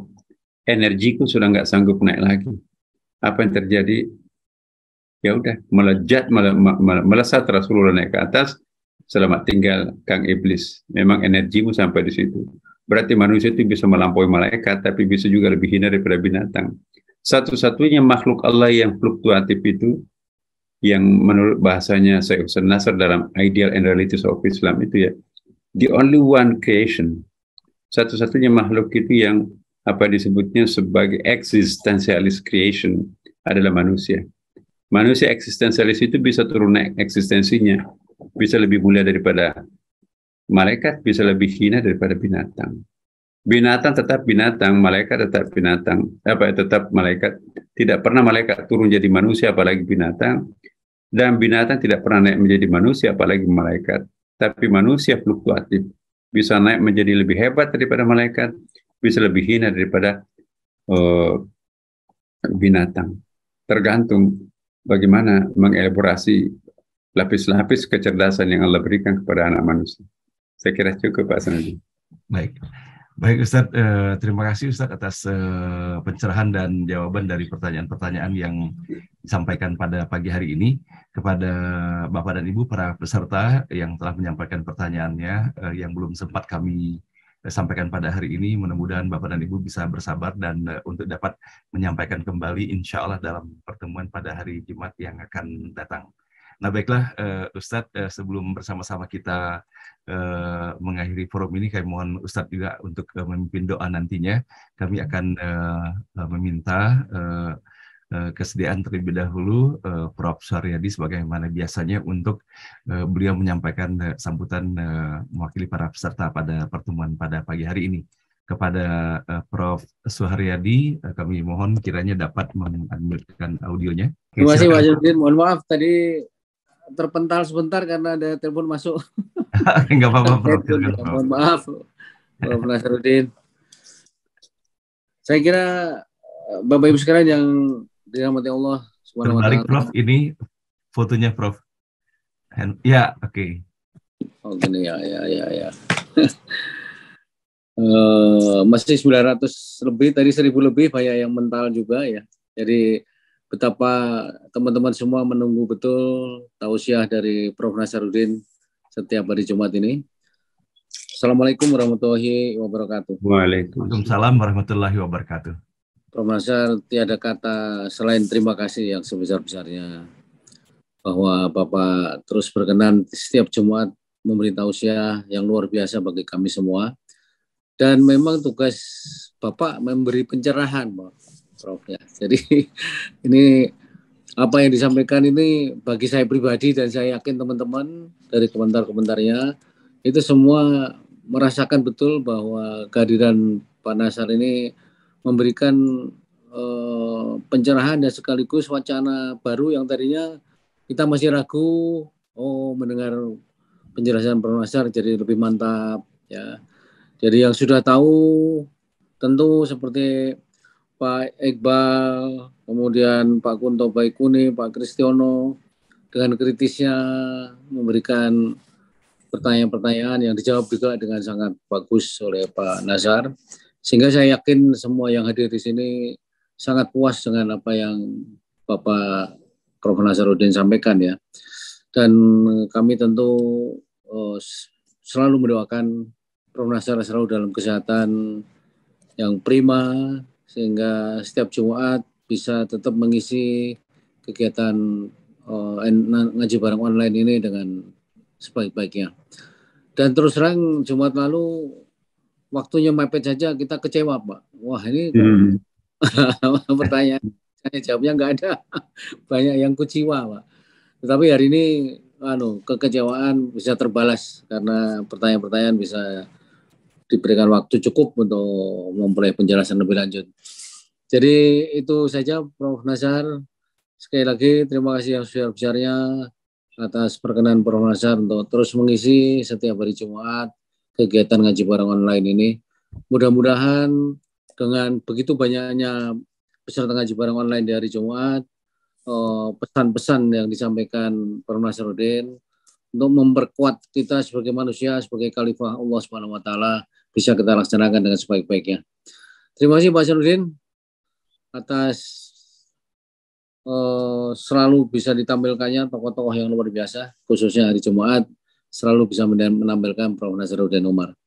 Energiku sudah nggak sanggup naik lagi. Apa yang terjadi? Ya udah, melesat Rasulullah naik ke atas, selamat tinggal Kang Iblis. Memang energimu sampai di situ. Berarti manusia itu bisa melampaui malaikat, tapi bisa juga lebih hina daripada binatang. Satu-satunya makhluk Allah yang fluktuatif itu, yang menurut bahasanya Syekh Hussein Nasr dalam Ideal and Realities of Islam itu ya, the only one creation, satu-satunya makhluk itu yang apa disebutnya sebagai existentialist creation adalah manusia. Manusia eksistensialis itu bisa turun naik eksistensinya, bisa lebih mulia daripada malaikat, bisa lebih hina daripada binatang. Binatang tetap binatang, malaikat tetap binatang. Tetap malaikat. Tidak pernah malaikat turun jadi manusia, apalagi binatang. Dan binatang tidak pernah naik menjadi manusia, apalagi malaikat. Tapi manusia fluktuatif. Bisa naik menjadi lebih hebat daripada malaikat, bisa lebih hina daripada binatang. Tergantung bagaimana mengelaborasi lapis-lapis kecerdasan yang Allah berikan kepada anak manusia. Saya kira cukup, Pak Sanadi. Baik. Baik Ustadz, terima kasih Ustadz atas pencerahan dan jawaban dari pertanyaan-pertanyaan yang disampaikan pada pagi hari ini kepada Bapak dan Ibu para peserta yang telah menyampaikan pertanyaannya yang belum sempat kami sampaikan pada hari ini. Mudah-mudahan Bapak dan Ibu bisa bersabar dan untuk dapat menyampaikan kembali insya Allah dalam pertemuan pada hari Jumat yang akan datang. Nah baiklah Ustadz, sebelum bersama-sama kita mengakhiri forum ini, kami mohon Ustadz juga untuk memimpin doa nantinya. Kami akan meminta kesediaan terlebih dahulu Prof. Suharyadi sebagaimana biasanya untuk beliau menyampaikan sambutan mewakili para peserta pada pertemuan pada pagi hari ini. Kepada Prof. Suharyadi, kami mohon kiranya dapat menunjukkan audionya. Terima kasih Pak Jurdin. Mohon maaf tadi terpental sebentar karena ada telepon masuk. Enggak apa-apa, Prof. Mohon maaf, Prof. Nasaruddin. Saya kira Bapak Ibu sekalian yang dirahmati Allah Subhanahu wa Terbalik, Ta'ala. Prof. Ini fotonya, Prof. Ya, oke. Oh gini ya. Masih 900 lebih, tadi 1000 lebih, banyak yang mental juga ya. Jadi betapa teman-teman semua menunggu betul tausiah dari Prof. Nasaruddin setiap hari Jumat ini. Assalamualaikum warahmatullahi wabarakatuh. Waalaikumsalam warahmatullahi wabarakatuh. Prof. Nasar, tiada kata selain terima kasih yang sebesar-besarnya bahwa Bapak terus berkenan setiap Jumat memberi tausiah yang luar biasa bagi kami semua. Dan memang tugas Bapak memberi pencerahan, Prof. Ya. Jadi ini apa yang disampaikan ini bagi saya pribadi dan saya yakin teman-teman dari komentar-komentarnya itu semua merasakan betul bahwa kehadiran Pak Nasar ini memberikan pencerahan dan sekaligus wacana baru yang tadinya kita masih ragu, mendengar penjelasan Prof. Nasar jadi lebih mantap ya. Jadi yang sudah tahu tentu seperti Pak Iqbal, kemudian Pak Kunto Baikuni, Pak Kristiono dengan kritisnya memberikan pertanyaan-pertanyaan yang dijawab juga dengan sangat bagus oleh Pak Nasar. Sehingga saya yakin semua yang hadir di sini sangat puas dengan apa yang Bapak Prof. Nasaruddin sampaikan ya. Dan kami tentu selalu mendoakan Prof. Nasar selalu dalam kesehatan yang prima, sehingga setiap Jumat bisa tetap mengisi kegiatan ngaji bareng online ini dengan sebaik-baiknya. Dan terus terang Jumat lalu waktunya mepet saja kita kecewa, Pak. Wah ini pertanyaan saya jawabnya nggak ada. Banyak yang kuciwa, Pak. Tetapi hari ini kekecewaan bisa terbalas karena pertanyaan-pertanyaan bisa diberikan waktu cukup untuk memperoleh penjelasan lebih lanjut. Jadi itu saja Prof. Nasar. Sekali lagi terima kasih yang sebesar-besarnya atas perkenan Prof. Nasar untuk terus mengisi setiap hari Jumat kegiatan ngaji bareng online ini. Mudah-mudahan dengan begitu banyaknya peserta ngaji bareng online di hari Jumat, pesan-pesan yang disampaikan Prof. Nasaruddin untuk memperkuat kita sebagai manusia, sebagai khalifah Allah Subhanahu wa Ta'ala bisa kita laksanakan dengan sebaik-baiknya. Terima kasih Pak Nasaruddin atas selalu bisa ditampilkannya tokoh-tokoh yang luar biasa, khususnya hari Jumat selalu bisa menampilkan Prof. Nazaruddin Umar.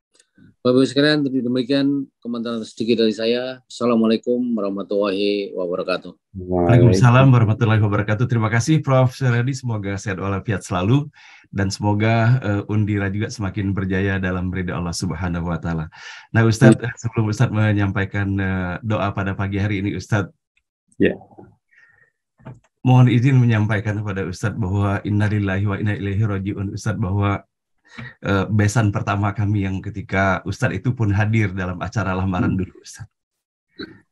Bapak Ibu sekalian, demikian komentar sedikit dari saya. Assalamualaikum warahmatullahi wabarakatuh. Waalaikumsalam warahmatullahi wabarakatuh. Terima kasih Prof. Syaradi, semoga sehat walafiat selalu dan semoga Undira juga semakin berjaya dalam ridha Allah Subhanahu wa taala. Nah, Ustadz, sebelum Ustadz menyampaikan doa pada pagi hari ini, Ustadz, mohon izin menyampaikan kepada Ustadz bahwa innalillahi wa inna ilaihi raji'un, Ustadz, bahwa besan pertama kami yang ketika Ustadz itu pun hadir dalam acara lamaran dulu, Ustadz.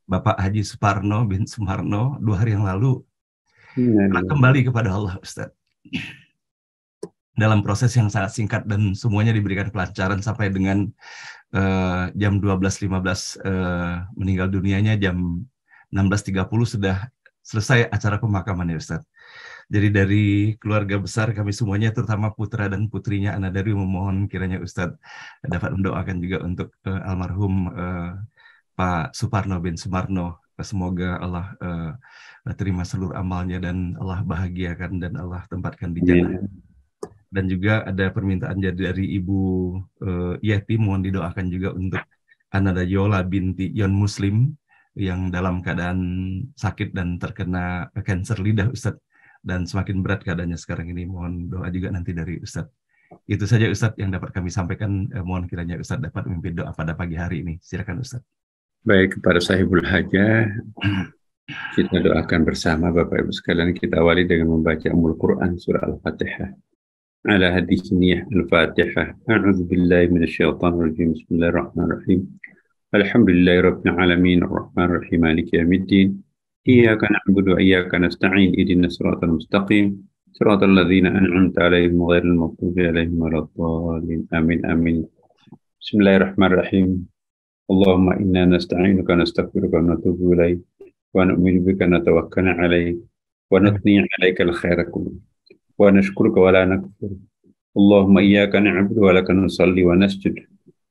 Bapak Haji Suparno bin Sumarno 2 hari yang lalu kembali kepada Allah, Ustadz. Dalam proses yang sangat singkat dan semuanya diberikan kelancaran sampai dengan jam 12.15 meninggal dunianya, jam 16.30 sudah selesai acara pemakaman, ya Ustadz. Jadi dari keluarga besar kami semuanya, terutama putra dan putrinya Anadari, memohon kiranya Ustadz dapat mendoakan juga untuk almarhum Pak Suparno bin Sumarno. Semoga Allah terima seluruh amalnya dan Allah bahagiakan dan Allah tempatkan di jannah. Dan juga ada permintaan dari Ibu Yeti, mohon didoakan juga untuk Ananda Yola binti Yon Muslim yang dalam keadaan sakit dan terkena kanker lidah, Ustadz. Dan semakin berat keadaannya sekarang ini, mohon doa juga nanti dari Ustadz. Itu saja Ustadz yang dapat kami sampaikan, mohon kiranya Ustadz dapat memimpin doa pada pagi hari ini. Silakan Ustadz. Baik, kepada sahibul hajah, kita doakan bersama Bapak Ibu sekalian. Kita awali dengan membaca Ummul Quran surah Al-Fatihah. Ala hadis niyah Al-Fatihah. A'udzu billahi minasyaitonir rajim. Bismillahirrahmanirrahim. Alhamdulillahirabbil alamin, arrahmanir rahim, maliki yaumiddin. إياك نعبد وإياك نستعين اهدنا الصراط المستقيم صراط الذين أنعمت عليهم غير المغضوب عليهم ولا الضالين آمين آمين. بسم الله الرحمن الرحيم. اللهم إنا نستعينك ونستغفرك ونتوب إليك ونؤمن بك ونتوكل عليك ونثني عليك الخير كله ونشكرك ولا نكفر. اللهم إياك نعبد ولك نصلي ونسجد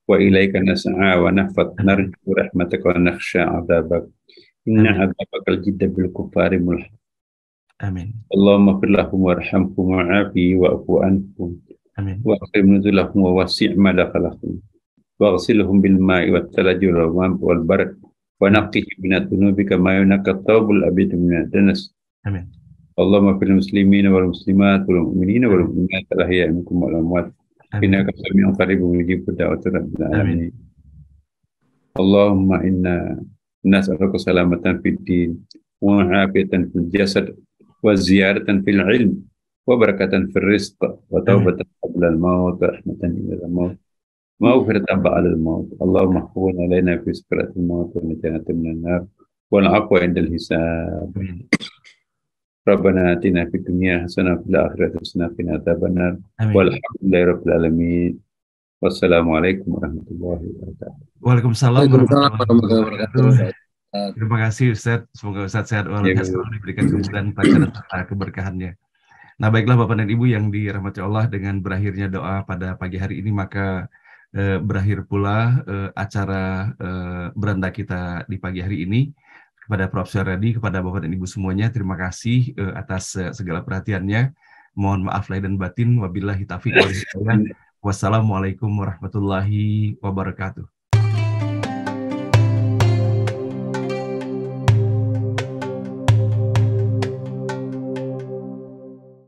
وإليك نسعى ونحفظ نرجو رحمتك ونخشى عذابك إن عذابك الجد بالكفار ملحق. آمين. اللهم اغفر لهم وارحمهم وعافهم واعف عنهم. آمين. واكرم نزلهم ووسع مدخلهم واغسلهم بالماء والثلج والبرد ونقهم من الذنوب كما ينقى الثوب الأبيض من الدنس. آمين. اللهم اغفر للمسلمين والمسلمات والمؤمنين والمؤمنات الأحياء منكم والأموات إنك سميع قريب مجيب دعوة رب العالمين. اللهم إنا نسألك سلامة في الدين وعافية في الجسد وزيادة في العلم وبركة في الرزق وتوبة قبل الموت ورحمة إلى الموت مغفرة بعد الموت. اللهم احفظ علينا في سكرات الموت ونجاة من النار والعفو عند الحساب. ربنا آتنا في الدنيا حسنة وفي الآخرة حسنة وقنا عذاب النار والحمد لله رب العالمين. Wassalamualaikum warahmatullahi wabarakatuh. Waalaikumsalam warahmatullahi wabarakatuh. Terima kasih Ustadz, semoga Ustadz sehat walafiat selalu, diberikan kemudahan, kelancaran serta keberkahannya. Nah, baiklah Bapak dan Ibu yang dirahmati Allah, dengan berakhirnya doa pada pagi hari ini maka berakhir pula acara beranda kita di pagi hari ini. Kepada Prof. Syaradi, kepada Bapak dan Ibu semuanya, terima kasih atas segala perhatiannya. Mohon maaf lahir dan batin. Wabillahi taufiq wal hidayah. Wassalamualaikum warahmatullahi wabarakatuh.